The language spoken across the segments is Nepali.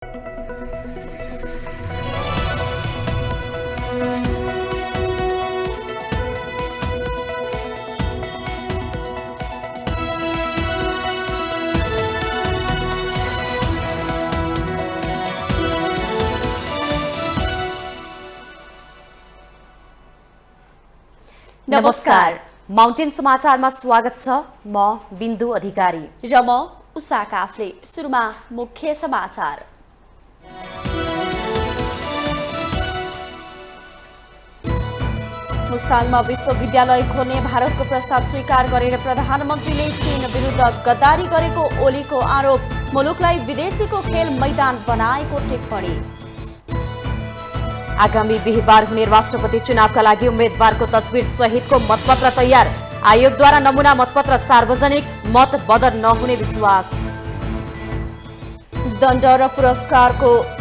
नमस्कार, माउन्टेन समाचारमा स्वागत छ। म बिन्दु अधिकारी र म उषा काफ्ले। सुरुमा मुख्य समाचार। मुस्ताङमा विश्वविद्यालय खोल्ने भारतको प्रस्ताव स्वीकार गरेर प्रधानमन्त्रीले चीन विरुद्ध गद्दारी गरेको ओलीको आरोप। मुलुकलाई विदेशीको खेल मैदान बनाएको टिप्पणी। आगामी बिहीबार हुने राष्ट्रपति चुनावका लागि उम्मेद्वारको तस्बिर सहितको मतपत्र तयार। आयोगद्वारा नमुना मतपत्र सार्वजनिक, मत बदल नहुने विश्वास। दण्ड र पुरस्कारको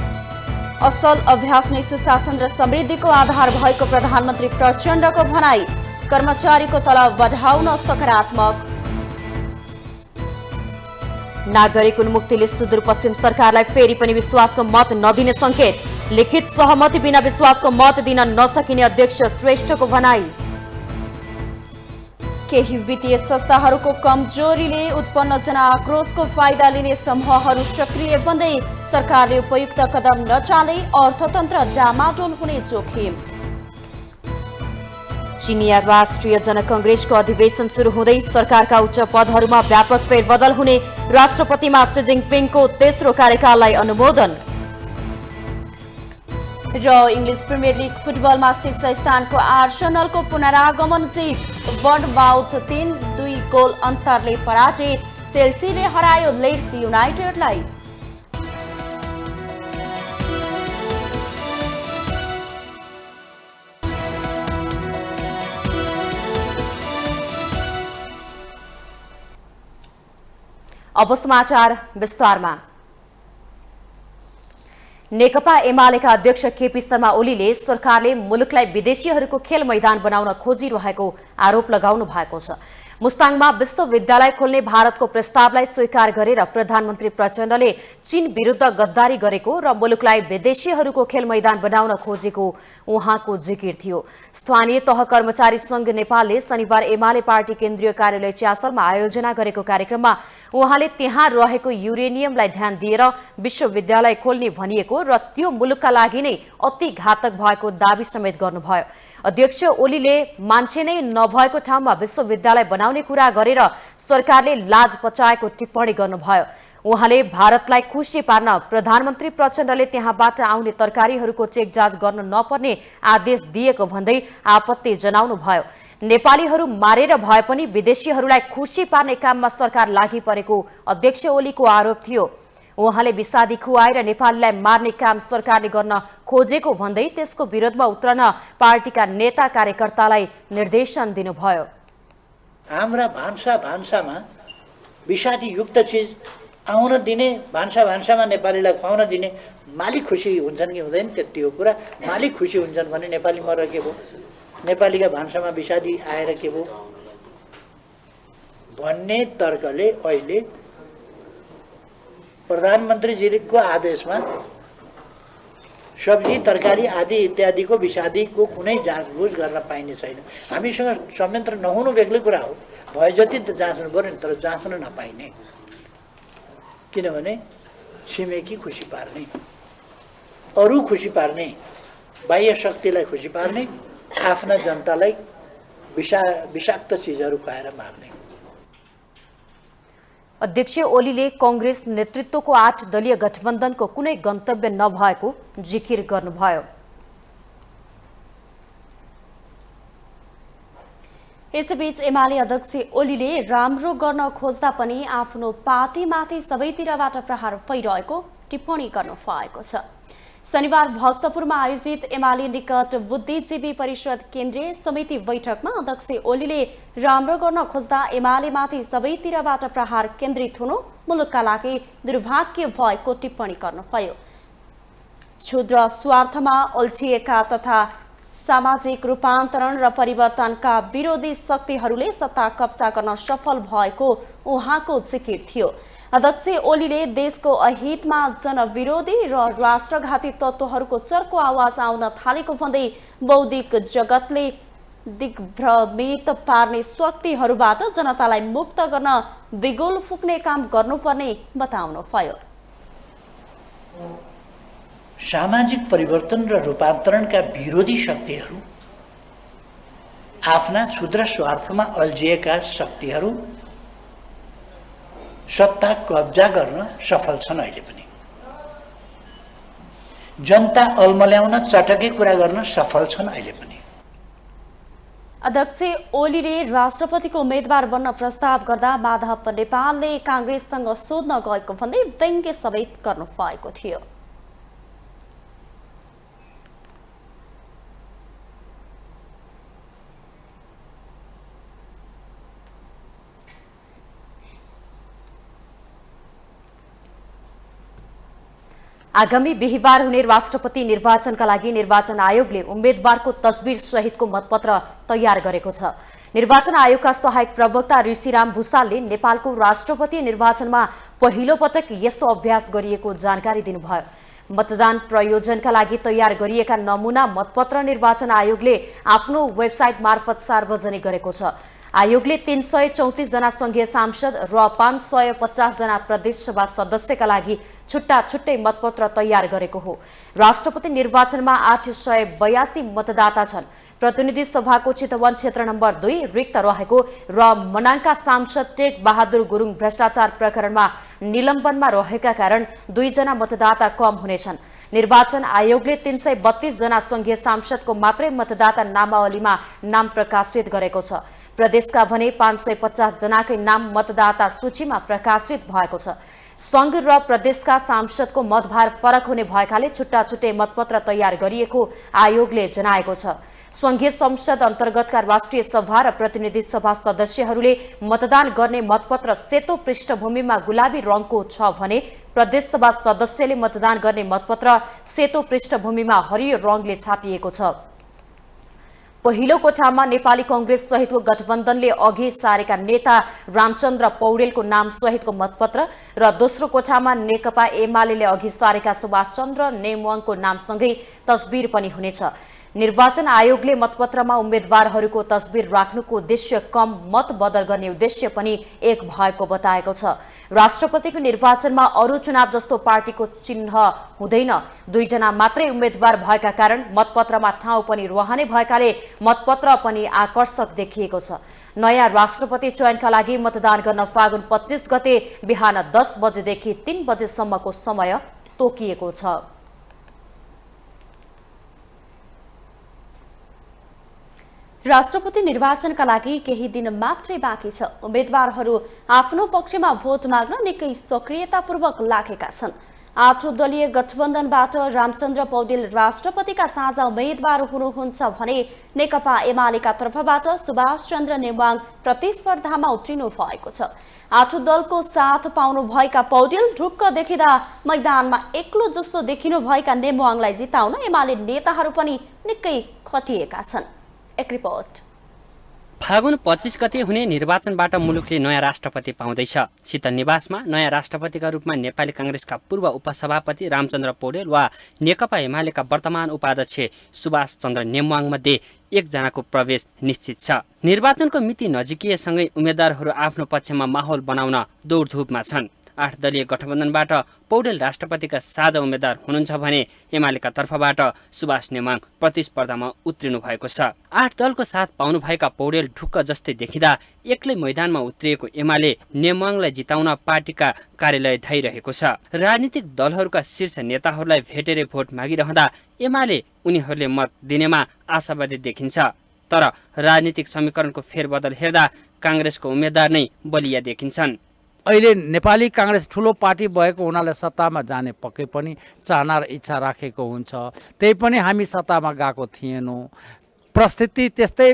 असल अभ्यास नै सुशासन र समृद्धिको आधार भएको प्रधानमन्त्री प्रचण्डको भनाई। कर्मचारीको तलब बढाउन सकारात्मक। नागरिक उन्मुक्तिले सुदूरपश्चिम सरकारलाई फेरि पनि विश्वासको मत नदिने संकेत। लिखित सहमति बिना विश्वासको मत दिन नसकिने अध्यक्ष श्रेष्ठको भनाई। केही वित्तीय संस्थाहरूको कमजोरीले उत्पन्न जनआक्रोशको फाइदा लिने समूहहरू सक्रिय बन्दै। सरकारले उपयुक्त कदम नचाले अर्थतन्त्र डामाडोल हुने जोखिम। चिनिया राष्ट्रिय जनकंग्रेसको अधिवेशन सुरु हुँदै सरकारका उच्च पदहरूमा व्यापक फेरबदल हुने। राष्ट्रपतिमा सी जिनपिङको तेस्रो कार्यकाललाई अनुमोदन। र इङ्ग्लिस प्रिमियर लिग फुटबलमा शीर्ष स्थानको आर्सेनलको पुनरागमन जित। बर्नमाउथ 3-2 गोल अन्तरले पराजित। चेल्सीले हरायो लिड्स युनाइटेडलाई। अब समाचार विस्तारमा। नेकपा एमालेका अध्यक्ष केपी शर्मा ओलीले सरकारले मुलुकलाई विदेशीहरूको खेल मैदान बनाउन खोजिरहेको आरोप लगाउनु भएको छ। मुस्ताङमा विश्वविद्यालय खोल्ने भारतको प्रस्तावलाई स्वीकार गरेर प्रधानमन्त्री प्रचण्डले चीन विरुद्ध गद्दारी गरेको र मुलुकलाई विदेशीहरूको खेल मैदान बनाउन खोजेको उहाँको जिकिर थियो। स्थानीय तह कर्मचारी संघ नेपालले शनिबार एमाले पार्टी केन्द्रीय कार्यालय च्यासलमा आयोजना गरेको कार्यक्रममा उहाँले त्यहाँ रहेको युरेनियमलाई ध्यान दिएर विश्वविद्यालय खोल्ने भनिएको र त्यो मुलुकका लागि नै अति घातक भएको दावी समेत गर्नुभयो। अध्यक्ष ओलीले मान्छे नै नभएको ठाउँमा विश्वविद्यालय बनाउने कुरा गरेर सरकारले लाज पचाएको टिप्पणी गर्नुभयो। उहाँले भारतलाई खुशी पार्न प्रधानमन्त्री प्रचण्डले त्यहाँबाट आउने तरकारीहरूको चेक जाँच गर्न नपर्ने आदेश दिएको भन्दै आपत्ति जनाउनु भयो। नेपालीहरू मारेर भए पनि विदेशीहरूलाई खुशी पार्ने काममा सरकार लागि परेको अध्यक्ष ओलीको आरोप थियो। उहाँले विषादी खुवाएर नेपालीलाई मार्ने काम सरकारले गर्न खोजेको भन्दै त्यसको विरोधमा उत्रन पार्टीका नेता कार्यकर्तालाई निर्देशन दिनुभयो। हाम्रा भान्सामा विषादी युक्त चिज आउन दिने, भान्सामा नेपालीलाई खुवाउन दिने मालिक खुसी हुन्छन् कि हुँदैन त्यति हो कुरा। मालिक खुसी हुन्छन् भने नेपाली मरेर के भयो, नेपालीका भान्सामा विषादी आएर के भयो भन्ने तर्कले अहिले प्रधानमन्त्रीजीको आदेशमा सब्जी तरकारी आदि इत्यादिको विषादीको कुनै जाँचबुझ गर्न पाइने छैन। हामीसँग संयन्त्र नहुनु बेग्लै कुरा हो, भए जति त जाँच्नु पर्यो नि, तर जाँच्न नपाइने। किनभने छिमेकी खुसी पार्ने, अरू खुसी पार्ने, बाह्य शक्तिलाई खुसी पार्ने, आफ्ना जनतालाई विषाक्त चिजहरू खुवाएर मार्ने। अध्यक्ष ओलीले कांग्रेस नेतृत्वको 8 दलीय गठबन्धनको कुनै गन्तव्य नभएको जिकिर गर्नुभयो। यसैबीच एमाले अध्यक्ष ओलीले राम्रो गर्न खोज्दा पनि आफ्नो पार्टीमाथि सबैतिरबाट प्रहार भइरहेको टिप्पणी गर्नु भएको छ। शनिबार भक्तपुरमा आयोजित एमाले निकट बुद्धिजीवी परिषद केन्द्रीय समिति बैठकमा अध्यक्ष ओलीले राम्रो गर्न खोज्दा एमालेमाथि सबैतिरबाट प्रहार केन्द्रित हुनु मुलुकका लागि दुर्भाग्य भएको टिप्पणी गर्नुभयो। क्षुद्र स्वार्थमा अल्झिएका तथा सामाजिक रूपान्तरण र परिवर्तनका विरोधी शक्तिहरूले सत्ता कब्जा गर्न सफल भएको उहाँको जिकिर थियो। अध्यक्ष ओलीले देशको अहितमा जनविरोधी र राष्ट्रघाती तत्त्वहरूको चर्को आवाज आउन थालेको भन्दै बौद्धिक जगतले दिग्भ्रमित पार्ने शक्तिहरूबाट जनतालाई मुक्त गर्न बिगुल फुक्ने काम गर्नुपर्ने बताउनुभयो। सामाजिक परिवर्तन र रूपान्तरणका विरोधी शक्तिहरू, आफ्ना क्षुद्र स्वार्थमा अल्झिएका शक्तिहरू सत्ता कब्जा गर्न सफल छन्। अहिले पनि जनता अल्मल्याउन चटकै कुरा गर्न सफल छन्। अहिले पनि अध्यक्ष ओलीले राष्ट्रपतिको उम्मेद्वार बन्न प्रस्ताव गर्दा माधव नेपालले काङ्ग्रेससँग सोध्न गएको भन्दै व्यङ्ग्य समेत गर्नु भएको थियो। आगामी बिहिबार हुने राष्ट्रपति निर्वाचनका लागि निर्वाचन आयोगले उम्मेद्वारको तस्बिर सहितको मतपत्र तयार गरेको छ। निर्वाचन आयोगका सहायक प्रवक्ता ऋषिराम भुसालले नेपालको राष्ट्रपति निर्वाचनमा पहिलो पटक यस्तो अभ्यास गरिएको जानकारी दिनुभयो। मतदान प्रयोजनका लागि तयार गरिएका नमूना मतपत्र निर्वाचन आयोगले आफ्नो वेबसाइट मार्फत सार्वजनिक गरेको छ। आयोगले 334 जना संघीय सांसद र 550 जना प्रदेशसभा सदस्यका लागि छुट्टा छुट्टै मतपत्र तयार गरेको हो। राष्ट्रपति निर्वाचनमा 882 मतदाता छन्। प्रतिनिधि सभाको चितवन क्षेत्र नम्बर 2 रिक्त रहेको र मनाङका सांसद टेक बहादुर गुरुङ भ्रष्टाचार प्रकरणमा निलम्बनमा रहेका कारण 2 जना मतदाता कम हुनेछन्। निर्वाचन आयोगले 332 जना संघीय सांसदको मात्रै मतदाता नामावलीमा नाम प्रकाशित गरेको छ। प्रदेशका भने 550 जनाकै नाम मतदाता सूचीमा प्रकाशित भएको छ। संघ र प्रदेशका सांसदको मतभार फरक हुने भएकाले छुट्टा छुट्टै मतपत्र तयार गरिएको आयोगले जनाएको छ। संघीय संसद अन्तर्गतका राष्ट्रिय सभा र प्रतिनिधि सभा सदस्यहरूले मतदान गर्ने मतपत्र सेतो पृष्ठभूमिमा गुलाबी रङको छ भने प्रदेशसभा सदस्यले मतदान गर्ने मतपत्र सेतो पृष्ठभूमिमा हरियो रङले छापिएको छ। पहिलो कोठामा नेपाली कांग्रेस सहितको गठबन्धनले अघि सारेका नेता रामचन्द्र पौडेलको नाम सहितको मतपत्र र दोस्रो कोठामा नेकपा एमाले अघि सारेका सुभाष चन्द्र नेमुवाङको नामसँगै तस्बिर पनि हुनेछ। निर्वाचन आयोगले मतपत्रमा उम्मेद्वारहरूको तस्बिर राख्नुको उद्देश्य कम मत बदल गर्ने उद्देश्य पनि एक भएको बताएको छ। राष्ट्रपतिको निर्वाचनमा अरू चुनाव जस्तो पार्टीको चिन्ह हुँदैन। 2 जना मात्रै उम्मेद्वार भएका कारण मतपत्रमा ठाउँ पनि रहने भएकाले मतपत्र पनि आकर्षक देखिएको छ। नयाँ राष्ट्रपति चयनका लागि मतदान गर्न फागुन 25 गते बिहान 10 बजेदेखि 3 बजेसम्मको समय तोकिएको छ। राष्ट्रपति निर्वाचनका लागि केही दिन मात्रै बाँकी छ। उम्मेद्वारहरू आफ्नो पक्षमा भोट माग्न निकै सक्रियतापूर्वक लागेका छन्। 8 दलीय गठबन्धनबाट रामचन्द्र पौडेल राष्ट्रपतिका साझा उम्मेद्वार हुनुहुन्छ भने नेकपा एमालेका तर्फबाट सुभाष चन्द्र नेमुवाङ प्रतिस्पर्धामा उत्रिनु भएको छ। 8 दलको साथ पाउनु भएका पौडेल ढुक्क देखिँदा मैदानमा एक्लो जस्तो देखिनु भएका नेमुवाङलाई जिताउन एमाले नेताहरू पनि निकै खटिएका छन्। एक रिपोर्ट। फागुन 25 गते हुने निर्वाचनबाट मुलुकले नयाँ राष्ट्रपति पाउँदैछ। शीतल निवासमा नयाँ राष्ट्रपतिका रूपमा नेपाली कांग्रेसका पूर्व उपसभापति रामचन्द्र पौडेल वा नेकपा एमालेका वर्तमान उपाध्यक्ष सुभाष चन्द्र नेमुवाङ मध्ये एकजनाको प्रवेश निश्चित छ। निर्वाचनको मिति नजिकिएसँगै उम्मेद्वारहरू आफ्नो पक्षमा माहौल बनाउन दौडधुपमा छन्। 8 दलीय गठबन्धनबाट पौडेल राष्ट्रपतिका साझा उम्मेद्वार हुनुहुन्छ भने एमालेका तर्फबाट सुभाष नेमुवाङ प्रतिस्पर्धामा उत्रिनु भएको छ। 8 दलको साथ पाउनु भएका पौडेल ढुक्क जस्तै देखिँदा एक्लै मैदानमा उत्रिएको एमाले नेमुवाङलाई जिताउन पार्टीका कार्यालय धाइरहेको छ। राजनीतिक दलहरूका शीर्ष नेताहरूलाई भेटेर भोट मागिरहँदा एमाले उनीहरूले मत दिनेमा आशावादी देखिन्छ। तर राजनीतिक समीकरणको फेरबदल हेर्दा कांग्रेसको उम्मेद्वार नै बलिया देखिन्छन्। अहिले नेपाली कांग्रेस ठुलो पार्टी भएको हुनाले सत्तामा जाने पक्कै पनि चाहना र इच्छा राखेको हुन्छ। त्यही पनि हामी सत्तामा गएको थिएनौँ। परिस्थिति त्यस्तै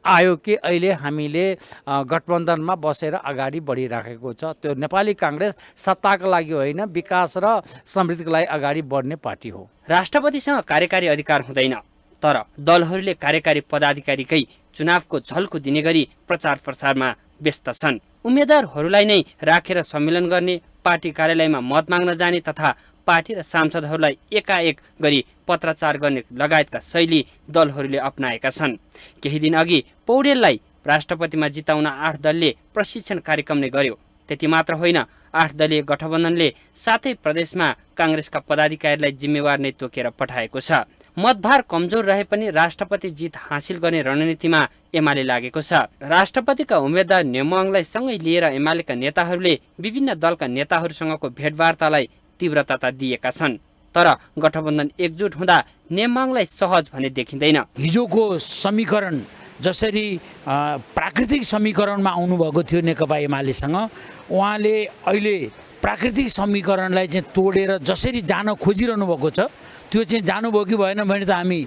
आयो कि अहिले हामीले गठबन्धनमा बसेर अगाडि बढिराखेको छ। त्यो नेपाली कांग्रेस सत्ताका लागि होइन, विकास र समृद्धिका लागि अगाडि बढ्ने पार्टी हो। राष्ट्रपतिसँग कार्यकारी अधिकार हुँदैन। तर दलहरूले कार्यकारी पदाधिकारीकै चुनावको झल्को दिने गरी प्रचार प्रसारमा व्यस्त छन्। उम्मेद्वारहरूलाई नै राखेर सम्मेलन गर्ने, पार्टी कार्यालयमा मत माग्न जाने तथा पार्टी र सांसदहरूलाई एकाएक गरी पत्राचार गर्ने लगायतका शैली दलहरूले अपनाएका छन्। केही दिन अघि पौडेललाई राष्ट्रपतिमा जिताउन 8 दलले प्रशिक्षण कार्यक्रम नै गर्यो। त्यति मात्र होइन, 8 दलीय गठबन्धनले 7 प्रदेशमा काङ्ग्रेसका पदाधिकारीलाई जिम्मेवार नै तोकेर पठाएको छ। मतभार कमजोर रहे पनि राष्ट्रपति जित हासिल गर्ने रणनीतिमा एमाले लागेको छ। राष्ट्रपतिका उम्मेद्वार नेमाङलाई सँगै लिएर एमालेका नेताहरूले विभिन्न दलका नेताहरूसँगको भेटवार्तालाई तीव्रता दिएका छन्। तर गठबन्धन एकजुट हुँदा नेमाङलाई सहज भने देखिँदैन। हिजोको समीकरण जसरी प्राकृतिक समीकरणमा आउनुभएको थियो नेकपा एमालेसँग, उहाँले अहिले प्राकृतिक समीकरणलाई चाहिँ तोडेर जसरी जान खोजिरहनु भएको छ त्यो चाहिँ जानुभयो कि भएन भने त हामी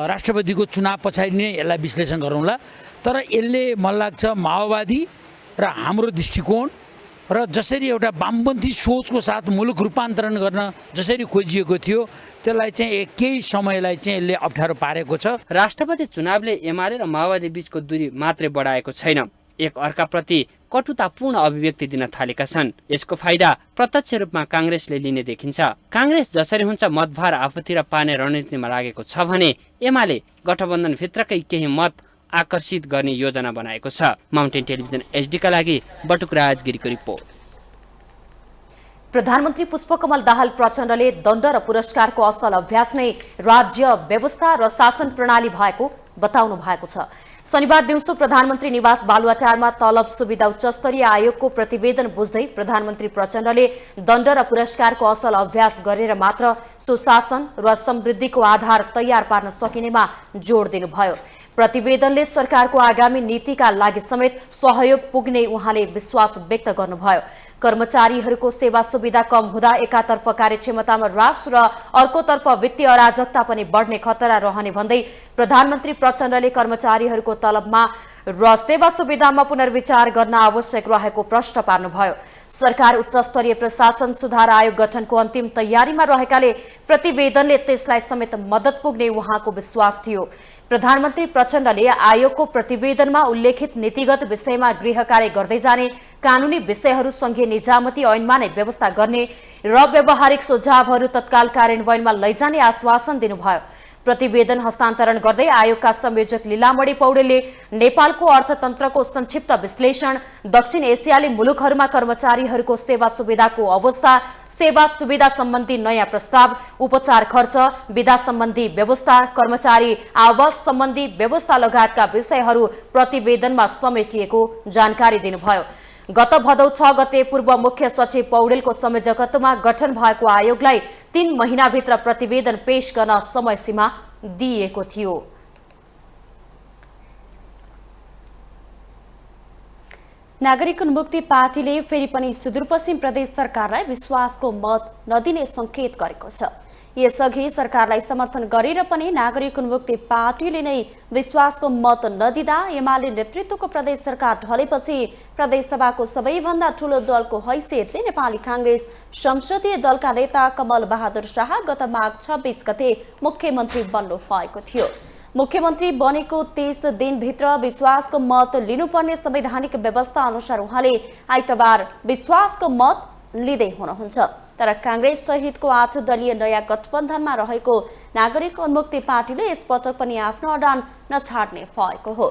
राष्ट्रपतिको चुनाव पछाडि नै यसलाई विश्लेषण गरौँला। तर यसले मलाई लाग्छ माओवादी र हाम्रो दृष्टिकोण र जसरी एउटा वामपन्थी सोचको साथ मुलुक रूपान्तरण गर्न जसरी खोजिएको थियो त्यसलाई चाहिँ केही समयलाई चाहिँ यसले अप्ठ्यारो पारेको छ। राष्ट्रपति चुनावले एमाले र माओवादी बीचको दूरी मात्रै बढाएको छैन, एक अर्काप्रति कटुतापूर्ण अभिव्यक्ति दिन थालेका छन्। यसको फाइदा प्रत्यक्ष रूपमा काङ्ग्रेसले लिने देखिन्छ। काङ्ग्रेस जसरी हुन्छ मतभार आफूतिर पार्ने रणनीतिमा लागेको छ भने एमाले गठबन्धनभित्रकै केही मत आकर्षित गर्ने योजना बनाएको छ। माउन्टेन टेलिभिजन एचडीका लागि बटुक राजगिरीको रिपोर्ट। प्रधानमन्त्री पुष्पकमल दाहाल प्रचण्डले दण्ड र पुरस्कारको असल अभ्यास नै राज्य व्यवस्था र शासन प्रणाली भएको बताउनु भएको छ। शनिबार दिउँसो प्रधानमन्त्री निवास बालुवाटारमा तलब सुविधा उच्चस्तरीय आयोगको प्रतिवेदन बुझ्दै प्रधानमन्त्री प्रचण्डले दण्ड र पुरस्कारको असल अभ्यास गरेर मात्र सुशासन र समृद्धिको आधार तयार पार्न सकिनेमा जोड दिनुभयो। प्रतिवेदनले सरकारको आगामी नीतिका लागि समेत सहयोग पुग्ने उहाँले विश्वास व्यक्त गर्नुभयो। कर्मचारीहरूको सेवा सुविधा कम हुँदा एकातर्फ कार्यक्षमतामा ह्रास र अर्कोतर्फ वित्तीय अराजकता पनि बढ्ने खतरा रहने भन्दै प्रधानमन्त्री प्रचण्डले कर्मचारीहरूको तलबमा र सेवा सुविधामा पुनर्विचार गर्न आवश्यक रहेको प्रश्न पार्नुभयो। सरकार उच्च स्तरीय प्रशासन सुधार आयोग गठनको अन्तिम तयारीमा रहेकाले प्रतिवेदनले त्यसलाई समेत मद्दत पुग्ने उहाँको विश्वास थियो। प्रधानमन्त्री प्रचण्डले आयोगको प्रतिवेदनमा उल्लेखित नीतिगत विषयमा गृह कार्य गर्दै जाने, कानूनी विषयहरू संघीय निजामती ऐनमा नै व्यवस्था गर्ने र व्यावहारिक सुझावहरू तत्काल कार्यान्वयनमा लैजाने आश्वासन दिनुभयो। प्रतिवेदन हस्तान्तरण गर्दै आयोगका संयोजक लीलामणि पौडेलले नेपालको अर्थतन्त्रको संक्षिप्त विश्लेषण, दक्षिण एसियाली मुलुकहरूमा कर्मचारीहरूको सेवा सुविधाको अवस्था, सेवा सुविधा सम्बन्धी नयाँ प्रस्ताव, उपचार खर्च, विधा सम्बन्धी व्यवस्था, कर्मचारी आवास सम्बन्धी व्यवस्था लगायतका विषयहरू प्रतिवेदनमा समेटिएको जानकारी दिनुभयो। गत भदौ 6 गते पूर्व मुख्य सचिव पौडेलको संयोजकत्वमा गठन भएको आयोगलाई 3 महिनाभित्र प्रतिवेदन पेश गर्न समय सीमा दिइएको थियो। नागरिक उन्मुक्ति पार्टीले फेरि पनि सुदूरपश्चिम प्रदेश सरकारलाई विश्वासको मत नदिने संकेत गरेको छ। यसअघि सरकारलाई समर्थन गरेर पनि नागरिक उन्मुक्ति पार्टीले नै विश्वासको मत नदिँदा एमाले नेतृत्वको प्रदेश सरकार ढलेपछि प्रदेशसभाको सबैभन्दा ठूलो दलको हैसियतले नेपाली काङ्ग्रेस संसदीय दलका नेता कमल बहादुर शाह गत माघ 26 गते मुख्यमन्त्री बन्नु भएको थियो। मुख्यमन्त्री बनेको 30 दिनभित्र विश्वासको मत लिनुपर्ने संवैधानिक व्यवस्था अनुसार उहाँले आइतबार विश्वासको मत लिँदै हुनुहुन्छ। तर काङ्ग्रेस सहितको 8 दलीय नयाँ गठबन्धनमा रहेको नागरिक उन्मुक्ति पार्टीले यसपटक पनि आफ्नो अडान नछाड्ने भएको हो।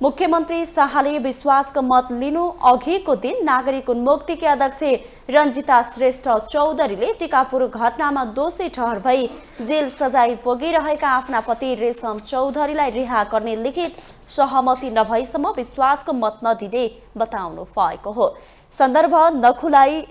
मुख्यमन्त्री शाहले विश्वासको मत लिनु अघिको दिन नागरिक उन्मुक्तिकी अध्यक्ष रञ्जिता श्रेष्ठ चौधरीले टिकापुर घटनामा दोषी ठहर भई जेल सजाय भोगिरहेका आफ्ना पति रेशम चौधरीलाई रिहा गर्ने लिखित सहमति नभएसम्म विश्वासको मत नदिँदै बताउनु भएको हो। सन्दर्भ नखुलाई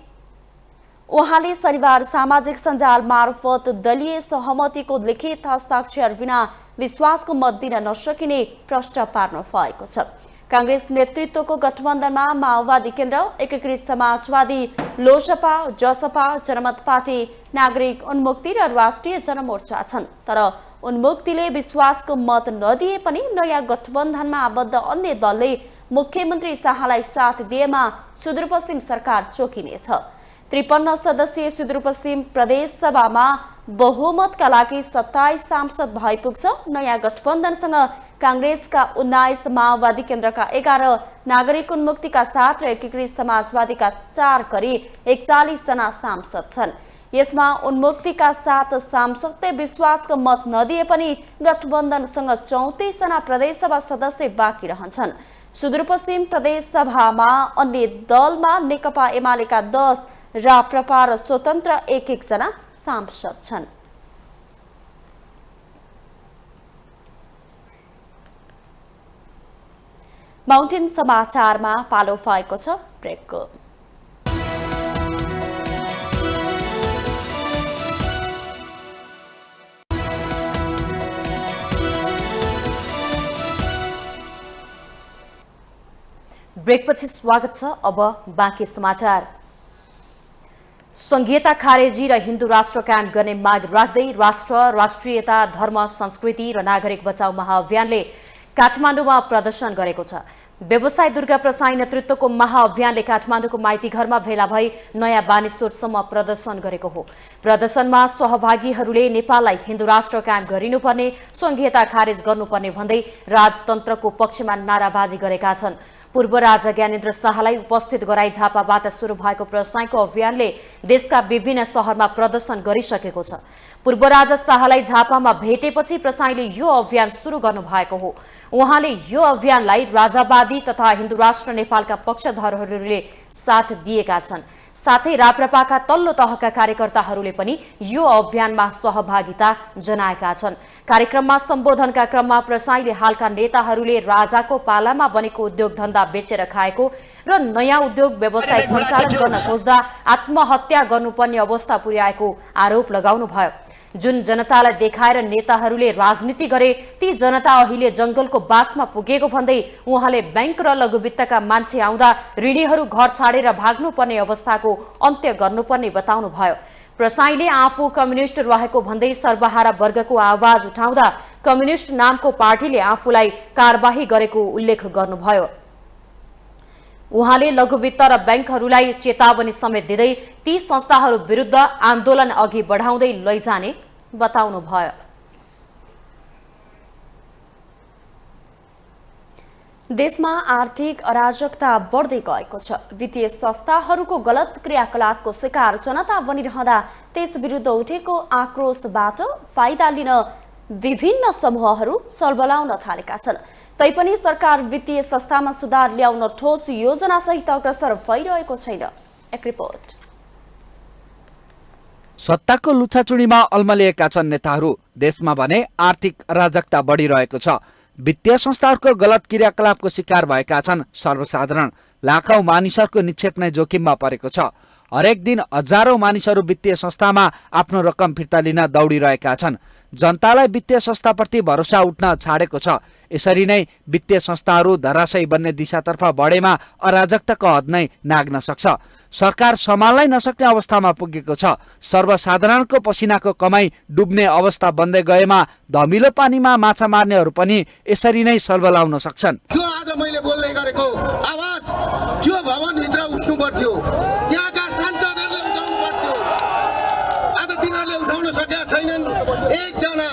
उहाँले शनिबार सामाजिक सञ्जाल मार्फत दलीय सहमतिको लिखित हस्ताक्षर बिना विश्वासको मत दिन नसकिने प्रश्न पार्नु भएको छ। काङ्ग्रेस नेतृत्वको गठबन्धनमा माओवादी केन्द्र, एकीकृत समाजवादी, लोसपा, जसपा, जनमत पार्टी, नागरिक उन्मुक्ति र राष्ट्रिय जनमोर्चा छन्। तर उन्मुक्तिले विश्वासको मत नदिए पनि नयाँ गठबन्धनमा आबद्ध अन्य दलले मुख्यमन्त्री शाहलाई साथ दिएमा सुदूरपश्चिम सरकार चोकिनेछ। 53 सदस्यीय सुदूरपश्चिम प्रदेश सभामा बहुमतका लागि 27 सांसद भइपुग्छ। नयाँ गठबन्धनसँग कांग्रेसका 19, माओवादी केन्द्रका 11, नागरिक उन्मुक्तिका 7 र एकीकृत समाजवादीका 4 गरी 41 जना सांसद छन्। यसमा उन्मुक्तिका 7 सांसदले विश्वासको मत नदिए पनि गठबन्धनसँग 34 जना प्रदेशसभा सदस्य बाँकी रहन्छन्। सुदूरपश्चिम प्रदेश सभामा अन्य दलमा नेकपा एमालेका 10, राप्रपा र स्वतन्त्र 1-1 जना सांसद छन्। माउन्टेन समाचारमा पालो भएको छ ब्रेकको। ब्रेकपछि स्वागत छ। अब बाँकी समाचार। संघीयता खारेजी र हिन्दू राष्ट्र कायम गर्ने माग राख्दै राष्ट्र, राष्ट्रियता, धर्म, संस्कृति र नागरिक बचाउ महाअभियानले काठमाडौँमा प्रदर्शन गरेको छ। व्यवसाय दुर्गा प्रसाई नेतृत्वको महाअभियानले काठमाडौँको माइती घरमा भेला भई नयाँ बानेश्वरसम्म प्रदर्शन गरेको हो। प्रदर्शनमा सहभागीहरूले नेपाललाई हिन्दू राष्ट्र कायम गरिनुपर्ने, संघीयता खारेज गर्नुपर्ने भन्दै राजतन्त्रको पक्षमा नाराबाजी गरेका छन्। पूर्व राजा ज्ञानेन्द्र शाहलाई उपस्थित गराई झापाबाट सुरु भएको प्रसाईको अभियानले देशका विभिन्न शहरमा प्रदर्शन गरिसकेको छ। पूर्व राजा शाहलाई झापामा भेटेपछि प्रसाईले यो अभियान सुरु गर्नु भएको हो। उहाँले यो अभियानलाई राजावादी तथा हिन्दू राष्ट्र नेपालका पक्षधरहरूले साथ दिएका छन्। साथै राप्रपाका तल्लो तहका कार्यकर्ताहरूले पनि यो अभियानमा सहभागिता जनाएका छन्। कार्यक्रममा सम्बोधनका क्रममा प्रसाईले हालका नेताहरूले राजाको पालामा बनेको उद्योग धन्दा बेचेर खाएको र नयाँ उद्योग व्यवसाय सञ्चालन गर्न खोज्दा आत्महत्या गर्नुपर्ने अवस्था पुर्याएको आरोप लगाउनुभयो। जुन जनतालाई देखाएर नेताहरूले राजनीति गरे ती जनता अहिले जंगलको बासमा पुगेको भन्दै उहाँले बैंक र लघुवित्तका मान्छे आउँदा ऋणीहरू घर छाडेर भाग्नुपर्ने अवस्थाको अन्त्य गर्नुपर्ने बताउनुभयो। प्रसाईले आफू कम्युनिस्ट रहेको भन्दै सर्वहारा वर्गको आवाज उठाउँदा कम्युनिस्ट नामको पार्टीले आफूलाई कारबाही गरेको उल्लेख गर्नुभयो। उहाँले लघुवित्त र बैंकहरूलाई चेतावनी समेत दिँदै ती संस्थाहरू विरुद्ध आन्दोलन अघि बढाउँदै लैजाने बताउनुभयो। देशमा आर्थिक अराजकता बढ्दै गएको छ। वित्तीय संस्थाहरूको गलत क्रियाकलापको शिकार जनता बनिरहँदा त्यस विरुद्ध उठेको आक्रोशबाट फाइदा लिन विभिन्न समूहहरू सल्बलाउन थालेका छन्। तैपनि सरकार वित्तीय संस्थामा सुधार ल्याउन ठोस योजना सहित अग्रसर भइरहेको छैन। एक रिपोर्ट। सत्ताको लुछाचुडीमा अल्मलिएका छन् नेताहरू। देशमा भने आर्थिक अराजकता बढिरहेको छ। वित्तीय संस्थाहरूको गलत क्रियाकलापको शिकार भएका छन् सर्वसाधारण। लाखौं मानिसहरूको निक्षेप नै जोखिममा परेको छ। हरेक दिन हजारौं मानिसहरू वित्तीय संस्थामा आफ्नो रकम फिर्ता लिन दौडिरहेका छन्। जनतालाई वित्तीय संस्थाप्रति भरोसा उठ्न छाडेको छ। यसरी नै वित्तीय संस्थाहरू धराशयी बन्ने दिशातर्फ बढेमा अराजकताको हद नै नाग्न सक्छ। सरकार सम्हाल्नै नसक्ने अवस्थामा पुगेको छ। सर्वसाधारणको पसिनाको कमाई डुब्ने अवस्था बन्दै गएमा धमिलो पानीमा माछा मार्नेहरू पनि यसरी नै सल्बलाउन सक्छन्। जो आज मैले बोल्ने गरेको आवाज त्यो भवनभित्र उठ्नु पर्थ्यो, त्यहाँका सांसदहरूले उठाउनु पर्थ्यो। आज तिनीहरूले उठाउन सकेका छैनन्। एकजना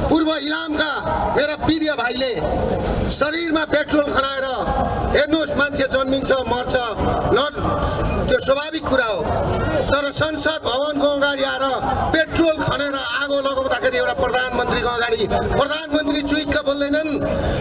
पूर्व इलामका मेरा प्रिय भाइले शरीरमा पेट्रोल खनाएर हेर्नुहोस्, मान्छे जन्मिन्छ मर्छ, त्यो स्वाभाविक कुरा हो। तर संसद भवनको अगाडि आएर पेट्रोल खनेर आगो लगाउँदाखेरि एउटा प्रधानमन्त्रीको अगाडि प्रधानमन्त्री चुइक्क बोल्दैनन्,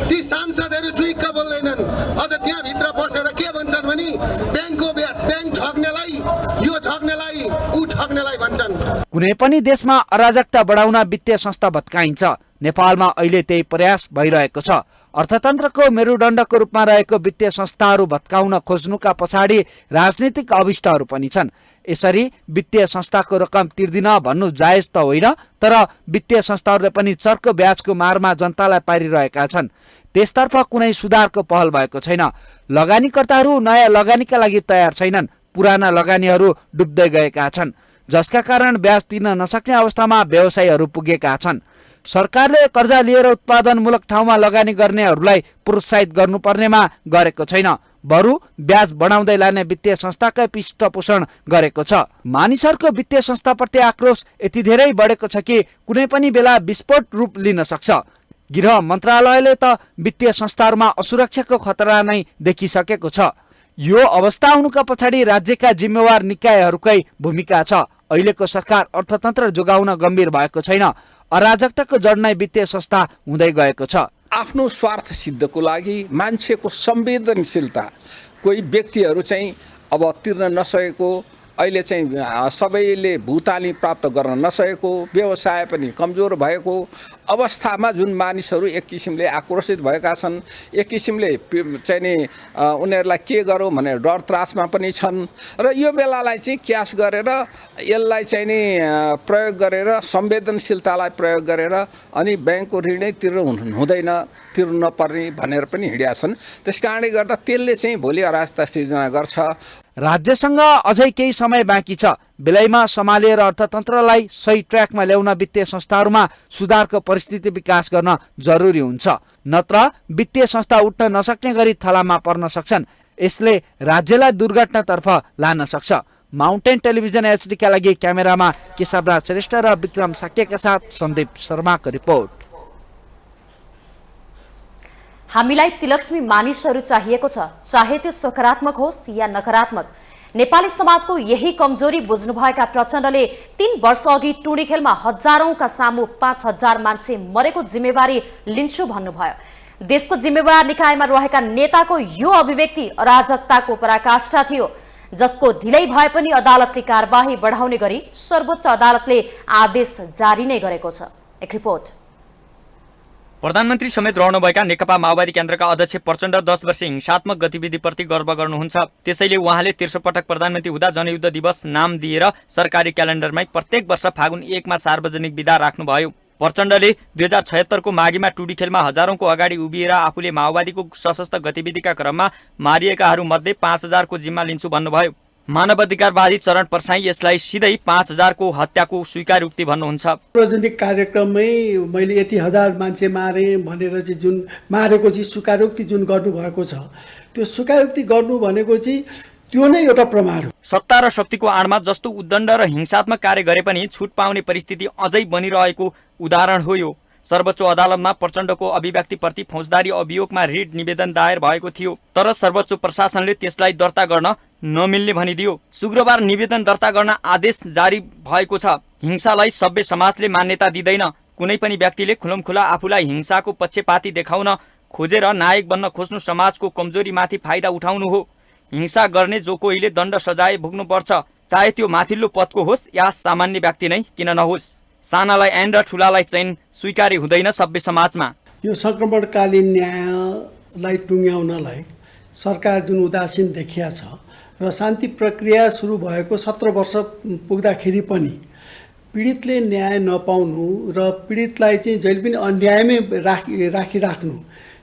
ती सांसदहरू चुइक्क बोल्दैनन्। अझ त्यहाँभित्र बसेर के भन्छन् भने ब्याङ्कको ब्याङ्क ठग्नेलाई, यो ठग्नेलाई, ऊ ठग्नेलाई भन्छन्। कुनै पनि देशमा अराजकता बढाउन वित्तीय संस्था भत्काइन्छ। नेपालमा अहिले त्यही प्रयास भइरहेको छ। अर्थतन्त्रको मेरुदण्डको रूपमा रहेको वित्तीय संस्थाहरू भत्काउन खोज्नुका पछाडि राजनीतिक अभिष्टहरू पनि छन्। यसरी वित्तीय संस्थाको रकम तिर्दिन भन्नु जायज त होइन, तर वित्तीय संस्थाहरूले पनि चर्को ब्याजको मारमा जनतालाई पारिरहेका छन्। त्यसतर्फ कुनै सुधारको पहल भएको छैन। लगानीकर्ताहरू नयाँ लगानीका लागि तयार छैनन्। पुराना लगानीहरू डुब्दै गएका छन्, जसका कारण ब्याज तिर्न नसक्ने अवस्थामा व्यवसायीहरू पुगेका छन्। सरकारले कर्जा लिएर उत्पादनमूलक ठाउँमा लगानी गर्नेहरूलाई प्रोत्साहित गर्नुपर्नेमा गरेको छैन। बरु ब्याज बढाउँदै लाने वित्तीय संस्थाकै पृष्ठपोषण गरेको छ। मानिसहरूको वित्तीय संस्थाप्रति आक्रोश यति धेरै बढेको छ कि कुनै पनि बेला विस्फोट रूप लिन सक्छ। गृह मन्त्रालयले त वित्तीय संस्थाहरूमा असुरक्षाको खतरा नै देखिसकेको छ। यो अवस्था आउनुका पछाडि राज्यका जिम्मेवार निकायहरूकै भूमिका छ। अहिलेको सरकार अर्थतन्त्र जोगाउन गम्भीर भएको छैन। अराजकताको जड नै वित्तीय संस्था हुँदै गएको छ। आफ्नो स्वार्थ सिद्धको लागि मान्छेको संवेदनशीलता कोही व्यक्तिहरू चाहिँ अब तिर्न नसकेको, अहिले चाहिँ सबैले भुतानी प्राप्त गर्न नसकेको, व्यवसाय पनि कमजोर भएको अवस्थामा जुन मानिसहरू एक किसिमले आक्रोशित भएका छन्, एक किसिमले चाहिँ नि उनीहरूलाई के गरौँ भनेर डर त्रासमा पनि छन् र यो बेलालाई चाहिँ क्यास गरेर यसलाई चाहिँ नि प्रयोग गरेर संवेदनशीलतालाई प्रयोग गरेर अनि ब्याङ्कको ऋणै हुँदैन, तिर्नु नपर्ने भनेर पनि हिँडेका छन्। त्यस कारणले गर्दा त्यसले चाहिँ भोलि अराजकता सिर्जना गर्छ। राज्यसँग अझै केही समय बाँकी छ। बेलैमा सम्हालिएर अर्थतन्त्रलाई सही ट्र्याकमा ल्याउन वित्तीय संस्थाहरूमा सुधारको परिस्थिति विकास गर्न जरुरी हुन्छ, नत्र वित्तीय संस्था उठ्न नसक्ने गरी थलामा पर्न सक्छन्। यसले राज्यलाई दुर्घटनातर्फ लान सक्छ। माउन्टेन टेलिभिजन एचडीका लागि क्यामेरामा केशवराज श्रेष्ठ र विक्रम साक्यका साथ सन्दीप शर्माको रिपोर्ट। हामीलाई तिलस्मी मानिसहरू चाहिएको छ, चाहे त्यो सकारात्मक होस् या नकारात्मक। नेपाली समाजको यही कमजोरी बुझ्नुभएका प्रचण्डले 3 वर्ष अघि टुडी खेलमा हजारौंका सामु 5000 मान्छे मरेको जिम्मेवारी लिन्छु भन्नुभयो। देशको जिम्मेवार निकायमा रहेका नेताको यो अभिव्यक्ति अराजकताको पराकाष्ठा थियो, जसको ढिलै भए पनि अदालतले कारबाही बढाउने गरी सर्वोच्च अदालतले आदेश जारी नै गरेको छ। एक रिपोर्ट। प्रधानमन्त्री समेत रहनुभएका नेकपा माओवादी केन्द्रका अध्यक्ष प्रचण्ड 10 वर्ष हिंसात्मक गतिविधिप्रति गर्व गर्नुहुन्छ। त्यसैले उहाँले तेस्रो पटक प्रधानमन्त्री हुँदा जनयुद्ध दिवस नाम दिएर सरकारी क्यालेन्डरमै प्रत्येक वर्ष फागुन 1 मा सार्वजनिक बिदा राख्नुभयो। प्रचण्डले 2076 को माघीमा टुडी खेलमा हजारौंको अगाडि उभिएर आफूले माओवादीको सशस्त्र गतिविधिका क्रममा मारिएकाहरू मध्ये 5000 को जिम्मा लिन्छु भन्नुभयो। मानवाधिकारवादी चरण प्रसाई यसलाई सिधै 5000 को हत्याको स्वीकारोक्ति भन्नुहुन्छ। सार्वजनिक कार्यक्रममै मैले यति हजार मान्छे मारे भनेर चाहिँ जुन मारेको चाहिँ स्वीकारोक्ति जुन गर्नुभएको छ, त्यो स्वीकारोक्ति गर्नु भनेको चाहिँ त्यो नै एउटा प्रमाण हो। सत्ता र शक्तिको आडमा जस्तो उद्दण्ड र हिंसात्मक कार्य गरे पनि छुट पाउने परिस्थिति अझै बनिरहेको उदाहरण हो यो। सर्वोच्च अदालतमा प्रचण्डको अभिव्यक्तिप्रति फौजदारी अभियोगमा रिट निवेदन दायर भएको थियो, तर सर्वोच्च प्रशासनले त्यसलाई दर्ता गर्न नमिल्ने भनिदियो। शुक्रबार निवेदन दर्ता गर्न आदेश जारी भएको छ। हिंसालाई सभ्य समाजले मान्यता दिँदैन। कुनै पनि व्यक्तिले खुलमखुला आफूलाई हिंसाको पक्षपाती देखाउन खोजेर नायक बन्न खोज्नु समाजको कमजोरीमाथि फाइदा उठाउनु हो। हिंसा गर्ने जो कोहीले दण्ड सजाय भोग्नुपर्छ, चाहे त्यो माथिल्लो पदको होस् या सामान्य व्यक्ति नै किन नहोस्। सानालाई ऐन र ठुलालाई चाहिँ स्वीकार्य हुँदैन सभ्य समाजमा। यो संक्रमणकालीन न्यायलाई टुङ्ग्याउनलाई सरकार जुन उदासीन देखिया छ र शान्ति प्रक्रिया सुरु भएको 17 वर्ष पुग्दाखेरि पनि पीडितले न्याय नपाउनु र पीडितलाई चाहिँ जहिले पनि अन्यायमै राखिराख्नु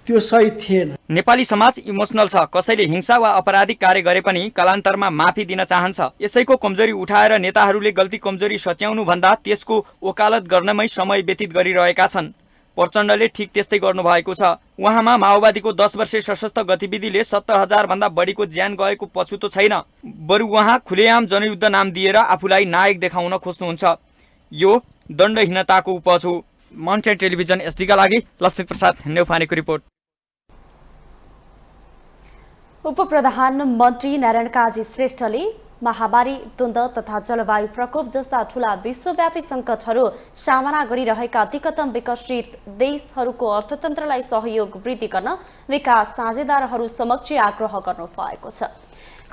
त्यो सही थिएन। नेपाली समाज इमोसनल छ। कसैले हिंसा वा अपराधिक कार्य गरे पनि कालान्तरमा माफी दिन चाहन्छ। यसैको कमजोरी उठाएर नेताहरूले गल्ती कमजोरी सच्याउनु भन्दा त्यसको वकालत गर्नमै समय व्यतीत गरिरहेका छन्। प्रचण्डले ठिक त्यस्तै गर्नुभएको छ। उहाँमा माओवादीको 10 वर्षे सशस्त्र गतिविधिले 70,000 भन्दा बढीको ज्यान गएको पछुतो छैन। बरु उहाँ खुलेआम जनयुद्ध नाम दिएर आफूलाई नायक देखाउन खोज्नुहुन्छ। यो दण्डहीनताको उपज हो। माउन्टेन टेलिभिजन एसडीका लागि लक्ष्मीप्रसाद नेउपानेको रिपोर्ट। उपप्रधानमन्त्री नारायण काजी श्रेष्ठले महामारी, द्वन्द्व तथा जलवायु प्रकोप जस्ता ठूला विश्वव्यापी सङ्कटहरू सामना गरिरहेका अधिकतम विकसित देशहरूको अर्थतन्त्रलाई सहयोग वृद्धि गर्न विकास साझेदारहरू समक्ष आग्रह गर्नु भएको छ।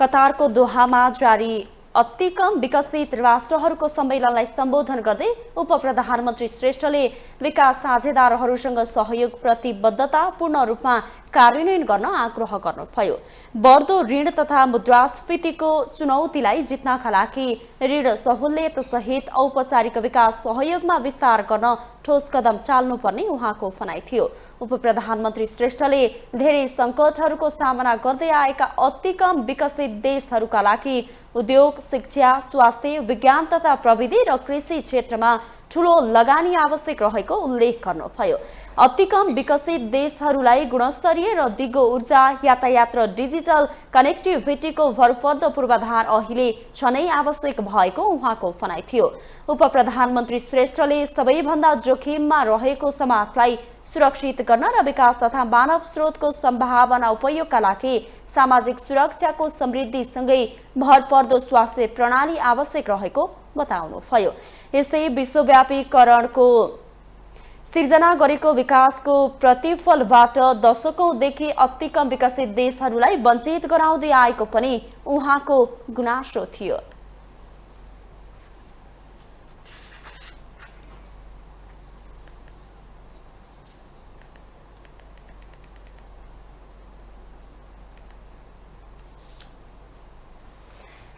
कतारको दोहामा जारी अति कम विकसित राष्ट्रहरूको सम्मेलनलाई सम्बोधन गर्दै उपप्रधानमन्त्री श्रेष्ठले विकास साझेदारहरूसँग सहयोग प्रतिबद्धता पूर्ण रूपमा कार्यान्वयन गर्न आग्रह गर्नुभयो। बढ्दो ऋण तथा मुद्रास्फीतिको चुनौतीलाई जित्नका लागि ऋण सहुलियत सहित औपचारिक विकास सहयोगमा विस्तार गर्न ठोस कदम चाल्नुपर्ने उहाँको भनाइ थियो। उपप्रधानमन्त्री श्रेष्ठले धेरै सङ्कटहरूको सामना गर्दै आएका अति कम विकसित देशहरूका लागि उद्योग, शिक्षा, स्वास्थ्य, विज्ञान तथा प्रविधि र कृषि क्षेत्रमा ठूलो लगानी आवश्यक रहेको उल्लेख गर्नुभयो। अति कम विकसित देशहरूलाई गुणस्तरीय र दिगो ऊर्जा, यातायात र डिजिटल कनेक्टिभिटीको भरपर्दो पूर्वाधार अहिले छनै आवश्यक भएको उहाँको भनाइ थियो। उपप्रधानमन्त्री श्रेष्ठले सबैभन्दा जोखिममा रहेको समाजलाई सुरक्षित गर्न र विकास तथा मानव स्रोतको सम्भावना उपयोगका लागि सामाजिक सुरक्षाको समृद्धिसँगै भरपर्दो स्वास्थ्य प्रणाली आवश्यक रहेको बताउनुभयो। यस्तै विश्वव्यापीकरणको सिर्जना गरेको विकासको प्रतिफलबाट दशकौंदेखि अति कम विकसित देशहरूलाई वञ्चित गराउँदै आएको पनि उहाँको गुनासो थियो।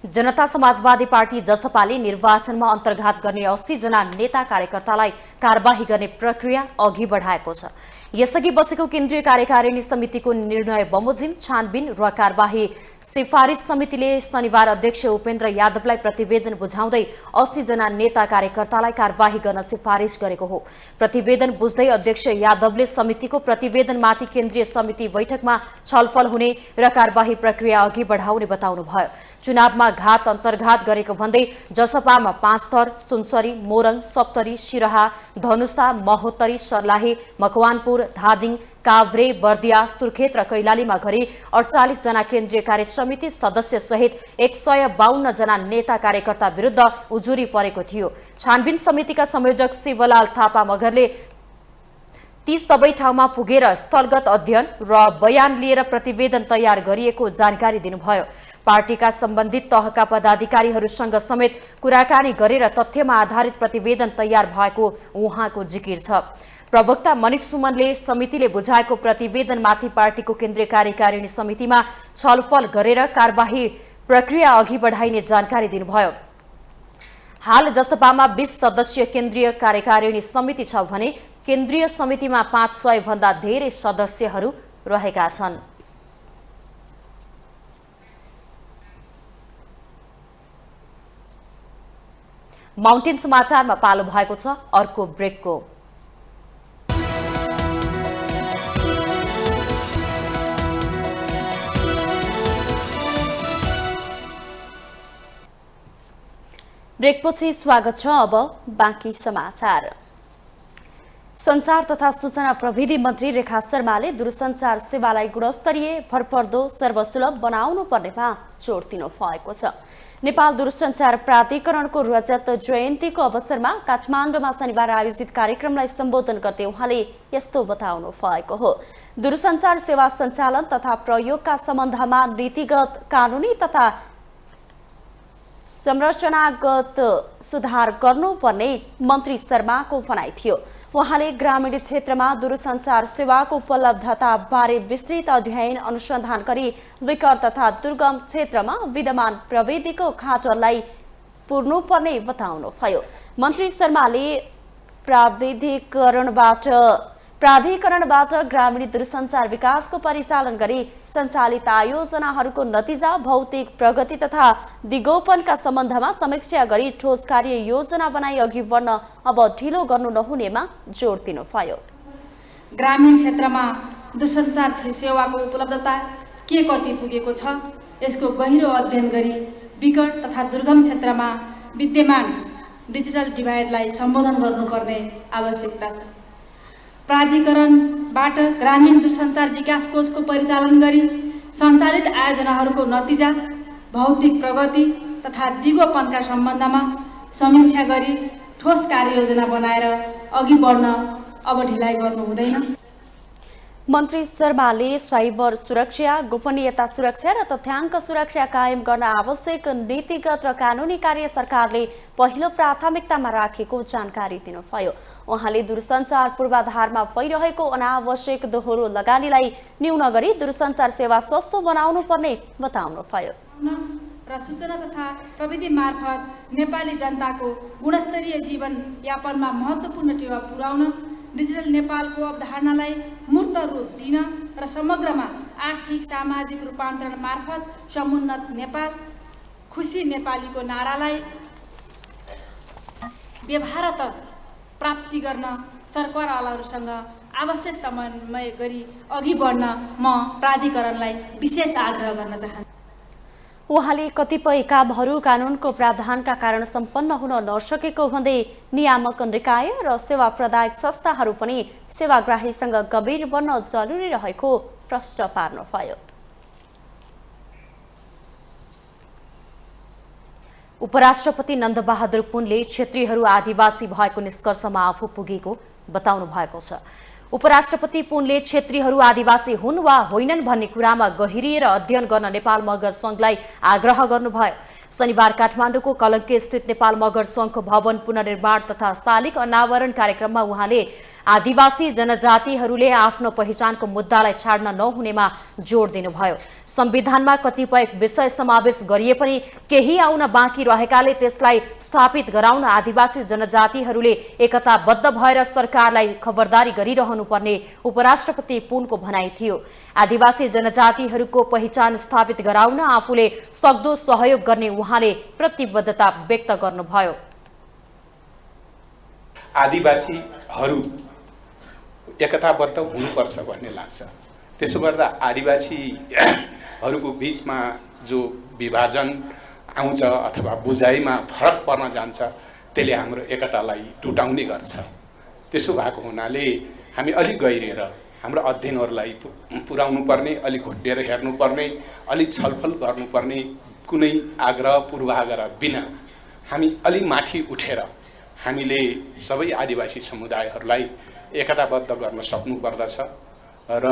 जनता समाजवादी पार्टी जसपाले निर्वाचनमा अन्तर्घात गर्ने 80 जना नेता कार्यकर्तालाई कारबाही गर्ने प्रक्रिया अघि बढाएको छ। यसअघि बसेको केन्द्रीय कार्यकारिणी समितिको निर्णय बमोजिम छानबिन र कारबाही सिफारिस समितिले शनिबार अध्यक्ष उपेन्द्र यादवलाई प्रतिवेदन बुझाउँदै 80 जना नेता कार्यकर्तालाई कारबाही गर्न सिफारिस गरेको हो। प्रतिवेदन बुझ्दै अध्यक्ष यादवले समितिको प्रतिवेदनमाथि केन्द्रीय समिति बैठकमा छलफल हुने र कारबाही प्रक्रिया अघि बढाउने बताउनुभयो। चुनावमा घात अन्तर्घात गरेको भन्दै जसपामा 5 थर सुनसरी, मोरङ, सप्तरी, सिरहा, धनुषा, महोत्तरी, सर्लाही, मकवानपुर, धादिङ, काभ्रे, बर्दिया, सुर्खेत र कैलालीमा गरी 48 जना केन्द्रीय कार्य समिति सदस्य सहित 152 जना नेता कार्यकर्ता विरुद्ध उजुरी परेको थियो। छानबिन समितिका संयोजक शिवलाल थापा मगरले ती सबै ठाउँमा पुगेर स्थलगत अध्ययन र बयान लिएर प्रतिवेदन तयार गरिएको जानकारी दिनुभयो। पार्टीका सम्बन्धित तहका पदाधिकारीहरूसँग समेत कुराकानी गरेर तथ्यमा आधारित प्रतिवेदन तयार भएको उहाँको जिकिर छ। प्रवक्ता मनिष सुमनले समितिले बुझाएको प्रतिवेदनमाथि पार्टीको केन्द्रीय कार्यकारिणी समितिमा छलफल गरेर कारबाही प्रक्रिया अघि बढाइने जानकारी दिनुभयो। हाल जसपामा 20 सदस्यीय केन्द्रीय कार्यकारिणी समिति छ भने केन्द्रीय समितिमा 500 भन्दा धेरै सदस्यहरू रहेका छन्। माउन्टेन समाचारमा पालो भएको छ अर्को ब्रेकको। ब्रेकपछि स्वागत छ। अब बाँकी समाचार। संचार तथा सूचना प्रविधि मन्त्री रेखा शर्माले दूरसञ्चार सेवालाई गुणस्तरीय, भरपर्दो, सर्वसुलभ बनाउनु पर्नेमा जोड दिनु भएको छ। नेपाल दूरसञ्चार प्राधिकरणको रजत जयन्तीको अवसरमा काठमाडौँमा शनिबार आयोजित कार्यक्रमलाई सम्बोधन गर्दै उहाँले यस्तो बताउनु भएको हो। दूरसञ्चार सेवा सञ्चालन तथा प्रयोगका सम्बन्धमा नीतिगत, कानुनी तथा संरचनागत सुधार गर्नुपर्ने मन्त्री शर्माको भनाइ थियो। उहाँले ग्रामीण क्षेत्रमा दूरसञ्चार सेवाको उपलब्धता बारे विस्तृत अध्ययन अनुसन्धान गरी विकट तथा दुर्गम क्षेत्रमा विद्यमान प्रविधिको खाँचोलाई पुर्नुपर्ने बताउनुभयो। मन्त्री शर्माले प्राधिकरणबाट ग्रामीण दूरसञ्चार विकासको परिचालन गरी सञ्चालित आयोजनाहरूको नतिजा, भौतिक प्रगति तथा दिगोपनका सम्बन्धमा समीक्षा गरी ठोस कार्य योजना बनाई अघि बढ्न अब ढिलो गर्नु नहुनेमा जोड दिनुभयो। ग्रामीण क्षेत्रमा दूरसञ्चार सेवाको उपलब्धता के कति पुगेको छ, यसको गहिरो अध्ययन गरी विकट तथा दुर्गम क्षेत्रमा विद्यमान डिजिटल डिभाइडलाई सम्बोधन गर्नुपर्ने आवश्यकता छ। प्राधिकरणबाट ग्रामीण दूरसञ्चार विकास कोषको परिचालन गरी सञ्चालित आयोजनाहरूको नतिजा, भौतिक प्रगति तथा दिगोपनका सम्बन्धमा समीक्षा गरी ठोस कार्ययोजना बनाएर अघि बढ्न अब ढिलाइ गर्नु हुँदैन। मन्त्री शर्माले साइबर सुरक्षा, गोपनीयता सुरक्षा र तथ्याङ्क सुरक्षा कायम गर्न आवश्यक नीतिगत र कानुनी कार्य सरकारले पहिलो प्राथमिकतामा राखेको जानकारी दिनुभयो। उहाँले दूरसञ्चार पूर्वाधारमा भइरहेको अनावश्यक दोहोरो लगानीलाई न्यून गरी दूरसञ्चार सेवा सस्तो बनाउनु पर्ने बताउनुभयो। र सूचना तथा प्रविधि मार्फत नेपाली जनताको गुणस्तरीय जीवन यापनमा महत्त्वपूर्ण टेवा पुर्याउन, डिजिटल नेपालको अवधारणालाई मूर्त रूप दिन र समग्रमा आर्थिक सामाजिक रूपान्तरण मार्फत समुन्नत नेपाल, खुसी नेपालीको नारालाई व्यवहारत प्राप्ति गर्न सरकारवालाहरूसँग आवश्यक समन्वय गरी अघि बढ्न म प्राधिकरणलाई विशेष आग्रह गर्न चाहन्छु। उहाँले कतिपय कामहरू कानुनको प्रावधानका कारण सम्पन्न हुन नसकेको भन्दै नियामक निकाय र सेवा प्रदायक संस्थाहरू पनि सेवाग्राहीसँग गम्भीर बन्न जरुरी रहेको प्रश्न पार्नुभयो। उपराष्ट्रपति नन्दबहादुर पुनले क्षेत्रीहरू आदिवासी भएको निष्कर्षमा आफू पुगेको बताउनु भएको छ। उपराष्ट्रपति पुनले क्षेत्रीहरू आदिवासी हुन् वा होइनन् भन्ने कुरामा गहिरिएर अध्ययन गर्न नेपाल मगर संघलाई आग्रह गर्नुभयो। शनिबार काठमाडौँको कलङ्के स्थित नेपाल मगर संघको भवन पुनर्निर्माण तथा शालिग अनावरण कार्यक्रममा उहाँले आदिवासी जनजातिहरूले आफ्नो पहिचानको मुद्दालाई छाड्न नहुनेमा जोड दिनुभयो। संविधानमा कतिपय विषय समावेश गरिए पनि केही आउन बाँकी रहेकाले त्यसलाई स्थापित गराउन आदिवासी जनजातिहरूले एकताबद्ध भएर सरकारलाई खबरदारी गरिरहनुपर्ने उपराष्ट्रपति पुनको भनाइ थियो। आदिवासी जनजातिहरूको पहिचान स्थापित गराउन आफूले सक्दो सहयोग गर्ने उहाँले प्रतिबद्धता व्यक्त गर्नुभयो। आदिवासीहरू एकताबद्ध हुनुपर्छ भन्ने लाग्छ। त्यसो गर्दा आदिवासीहरूको बिचमा जो विभाजन आउँछ अथवा बुझाइमा फरक पर्न जान्छ त्यसले हाम्रो एकतालाई टुटाउने गर्छ। त्यसो भएको हुनाले हामी अलिक गहिरिएर हाम्रो अध्ययनहरूलाई पुर्याउनु पर्ने, अलिक घोटेर हेर्नुपर्ने, अलिक छलफल गर्नुपर्ने, कुनै आग्रह पूर्वाग्रह बिना हामी अलिक माथि उठेर हामीले सबै आदिवासी समुदायहरूलाई एकताबद्ध गर्न सक्नुपर्दछ र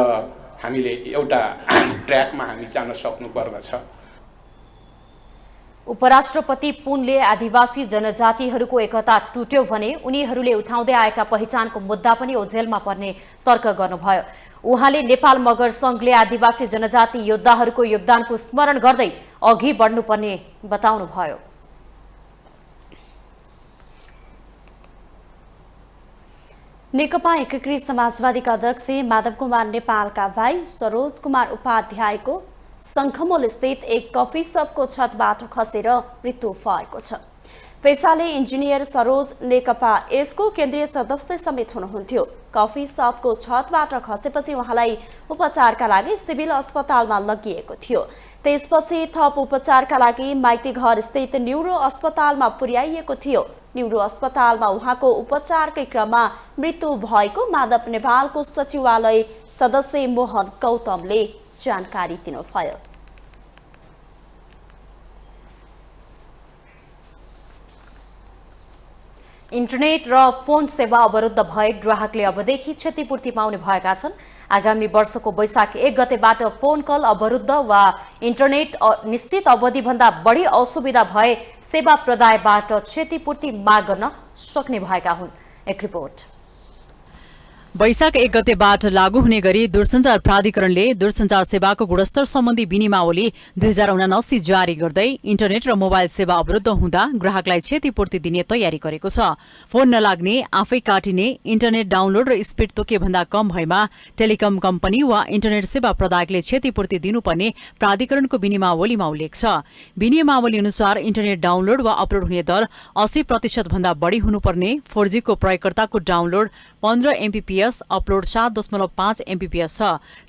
हामीले एउटा ट्र्याकमा हामी जान सक्नुपर्दछ। उपराष्ट्रपति पुनले आदिवासी जनजातिहरूको एकता टुट्यो भने उनीहरूले उठाउँदै आएका पहिचानको मुद्दा पनि ओझेलमा पर्ने तर्क गर्नुभयो। उहाँले नेपाल मगर संघले आदिवासी जनजाति योद्धाहरूको योगदानको स्मरण गर्दै अघि बढ्नुपर्ने बताउनुभयो। नेकपा एकीकृत समाजवादीका अध्यक्ष माधव कुमार नेपालका भाइ सरोज कुमार उपाध्यायको शङ्खमूल स्थित एक कफी सपको छतबाट खसेर मृत्यु भएको छ। पेसाले इन्जिनियर सरोज नेकपा यसको केन्द्रीय सदस्य समेत हुनुहुन्थ्यो। कफी सपको छतबाट खसेपछि उहाँलाई उपचारका लागि सिभिल अस्पतालमा लगिएको थियो। त्यसपछि थप उपचारका लागि माइती घर स्थित न्युरो अस्पतालमा पुर्याइएको थियो। न्युरो अस्पतालमा उहाँको उपचारकै क्रममा मृत्यु भएको माधव नेपालको सचिवालय सदस्य मोहन गौतमले जानकारी दिनुभयो। इन्टरनेट र फोन सेवा अवरुद्ध भए ग्राहकले अबदेखि क्षतिपूर्ति पाउने भएका छन्। आगामी वर्षको वैशाख 1 गतेबाट फोन कल अवरुद्ध वा इन्टरनेट निश्चित अवधिभन्दा बढी असुविधा भए सेवा प्रदायबाट क्षतिपूर्ति माग गर्न सक्ने भएका हुन्। एक रिपोर्ट। वैशाख 1 गतेबाट लागू हुने गरी दूरसञ्चार प्राधिकरणले दूरसञ्चार सेवाको गुणस्तर सम्बन्धी विनियमावली 2079 जारी गर्दै इन्टरनेट र मोबाइल सेवा अवरुद्ध हुँदा ग्राहकलाई क्षतिपूर्ति दिने तयारी गरेको छ। फोन नलाग्ने, आफै काटिने, इन्टरनेट डाउनलोड र स्पिड तोके भन्दा कम भएमा टेलिकम कम्पनी वा इन्टरनेट सेवा प्रदायकले क्षतिपूर्ति दिनुपर्ने प्राधिकरणको विनियमावलीमा उल्लेख छ। विनियमावली अनुसार इन्टरनेट डाउनलोड वा अपलोड हुने दर 80% भन्दा बढी हुनुपर्ने, 4G को प्रयोगकर्ताको डाउनलोड 15 MBps, अपलोड 7.5 MBps छ।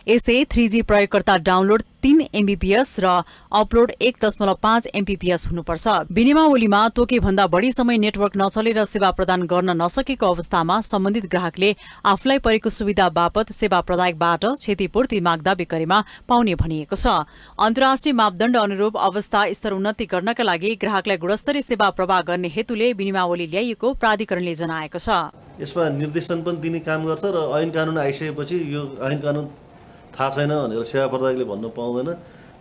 यसै 3G प्रयोगकर्ता डाउनलोड 3 MBps र अपलोड 1.5 MBps हुनुपर्छ। विनियमावलीमा तोके भन्दा बढी समय नेटवर्क नचलेर सेवा प्रदान गर्न नसकेको अवस्थामा सम्बन्धित ग्राहकले आफूलाई परेको सुविधा बापत सेवा प्रदायकबाट क्षतिपूर्ति माग दावी गरेमा पाउने भनिएको छ। अन्तर्राष्ट्रिय मापदण्ड अनुरूप अवस्था स्तर उन्नति गर्नका लागि ग्राहकलाई गुणस्तरीय सेवा प्रवाह गर्ने हेतुले विनियमावली ल्याइएको प्राधिकरणले जनाएको छ। यसमा निर्देशन पनि दिने काम गर्छ र ऐन कानुन आइसकेपछि यो ऐन कानुन थाहा छैन भनेर सेवा प्रदायकले भन्नु पाउँदैन।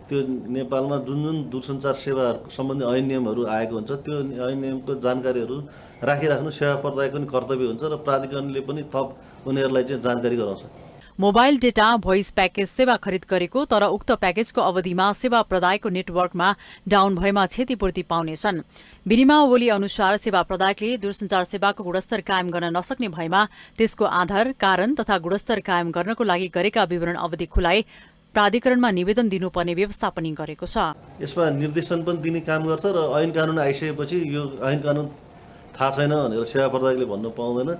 त्यो नेपालमा जुन जुन दूरसञ्चार सेवा सम्बन्धी ऐन नियमहरू आएको हुन्छ त्यो ऐन नियमको जानकारीहरू राखिराख्नु सेवा प्रदायकको पनि कर्तव्य हुन्छ र प्राधिकरणले पनि थप उनीहरूलाई चाहिँ जानकारी गराउँछ। मोबाइल डेटा भोइस प्याकेज सेवा खरिद गरेको तर उक्त प्याकेजको अवधिमा सेवा प्रदायकको नेटवर्कमा डाउन भएमा क्षतिपूर्ति पाउनेछन्। विनियमावली अनुसार सेवा प्रदायकले दूरसञ्चार सेवाको गुणस्तर कायम गर्न नसक्ने भएमा त्यसको आधार, कारण तथा गुणस्तर कायम गर्नको लागि गरेका विवरण अवधि खुलाइ प्राधिकरणमा निवेदन दिनुपर्ने व्यवस्था पनि गरेको छ। यसमा निर्देशन पनि दिने काम गर्छ र ऐन कानुन आइसकेपछि यो ऐन कानुन थाहा छैन भनेर सेवा प्रदायकले भन्नु पाउँदैन।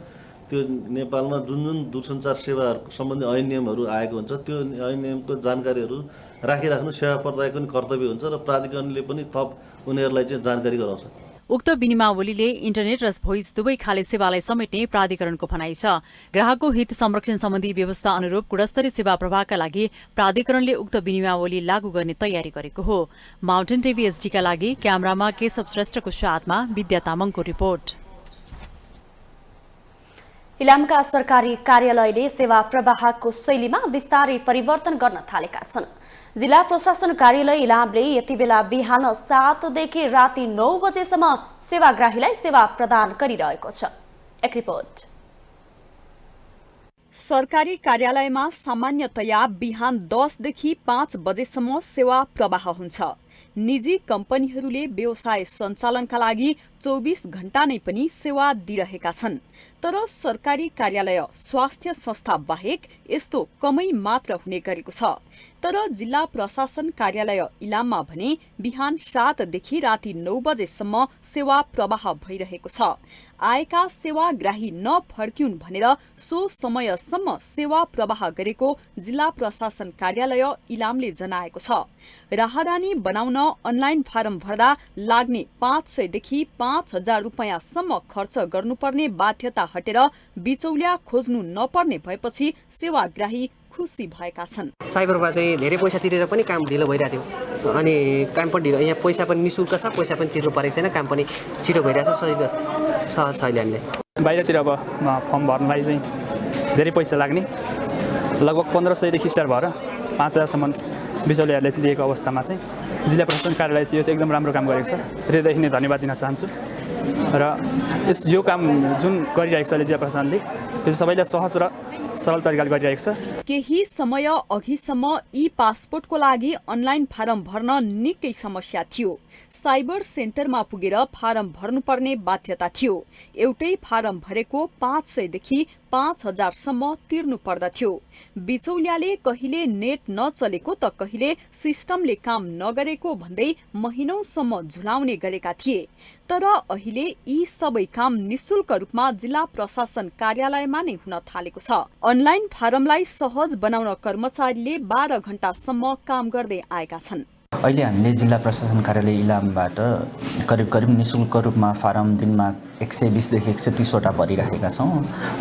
त्यो नेपालमा जुन जुन दूरसञ्चार सेवाहरूको सम्बन्धी ऐन नियमहरू आएको हुन्छ त्यो ऐन नियमको जानकारीहरू राखिराख्नु सेवा प्रदायकको पनि कर्तव्य हुन्छ र प्राधिकरणले पनि थप उनीहरूलाई चाहिँ जानकारी गराउँछ। उक्त विनिमावलीले इन्टरनेट र भोइस दुवै खाले सेवालाई समेट्ने प्राधिकरणको भनाइ छ। ग्राहकको हित संरक्षण सम्बन्धी व्यवस्था अनुरूप गुणस्तरीय सेवा प्रवाहका लागि प्राधिकरणले उक्त विनिमावली लागू गर्ने तयारी गरेको हो। माउन्टेन टिभी एसडीका लागि क्यामेरामा केशव श्रेष्ठको साथमा विद्या तामाङको रिपोर्ट। इलामका सरकारी कार्यालयले सेवा प्रवाहको शैलीमा विस्तारै परिवर्तन गर्न थालेका छन्। जिल्ला प्रशासन कार्यालय इलामले यति बेला बिहान 7 देखि राति 9 बजेसम्म सेवाग्राहीलाई सेवा प्रदान गरिरहेको छ। एक रिपोर्ट। सरकारी कार्यालयमा सामान्यतया बिहान 10 देखि 5 बजेसम्म सेवा प्रवाह हुन्छ। निजी कम्पनीहरूले व्यवसाय सञ्चालनका लागि 24 घण्टा नै पनि सेवा दिइरहेका छन्। तर सरकारी कार्यालय स्वास्थ्य संस्था बाहेक यस्तो कमै मात्र हुने गरेको छ। तर जिल्ला प्रशासन कार्यालय इलाममा भने बिहान 7 देखि राति 9 बजेसम्म सेवा प्रवाह भइरहेको छ। आएका सेवाग्राही नफर्किउन् भनेर सो समयसम्म सेवा प्रवाह गरेको जिल्ला प्रशासन कार्यालय इलामले जनाएको छ। राहदानी बनाउन अनलाइन फारम भर्दा लाग्ने 500 देखि 5000 रुपैयाँसम्म खर्च गर्नुपर्ने बाध्यता हटेर बिचौलिया खोज्नु नपर्ने भएपछि सेवाग्राही खुसी भएका छन्। साइबरमा चाहिँ धेरै पैसा तिरेर पनि काम ढिलो भइरहेको थियो अनि काम पनि ढिलो, यहाँ पैसा पनि निःशुल्क छ, पैसा पनि तिर्नु परेको छैन, काम पनि छिटो भइरहेछ, सहज छैन। हामीले बाहिरतिर अब फर्म भर्नलाई चाहिँ धेरै पैसा लाग्ने, लगभग 1500 देखि स्टार्ट भएर 5000सम्म बिचौलियाहरूले दिएको अवस्थामा चाहिँ जिल्ला प्रशासन कार्यालय चाहिँ यो चाहिँ एकदम राम्रो काम गरेको छ। हृदयदेखि नै धन्यवाद दिन चाहन्छु र यो काम जुन गरिरहेको छ जिल्ला प्रशासनले त्यो सबैलाई सहज र सरल तरिकाले गरिरहेको छ। केही समय अघिसम्म ई पासपोर्टको लागि अनलाइन फारम भर्न निकै समस्या थियो। साइबर सेन्टरमा पुगेर फारम भर्नुपर्ने बाध्यता थियो। एउटै फारम भरेको 500 देखि 5000सम्म तिर्नु पर्दथ्यो। बिचौलियाले कहिले नेट नचलेको त कहिले सिस्टमले काम नगरेको भन्दै महिनौसम्म झुलाउने गरेका थिए। तर अहिले यी सबै काम निशुल्क रूपमा जिल्ला प्रशासन कार्यालयमा नै हुन थालेको छ। अनलाइन फारमलाई सहज बनाउन कर्मचारीले 12 घण्टासम्म काम गर्दै आएका छन्। अहिले हामीले जिल्ला प्रशासन कार्यालय इलामबाट करिब निशुल्क रूपमा फारम दिनमा 120 देखि 130 वटा भरिराखेका छौँ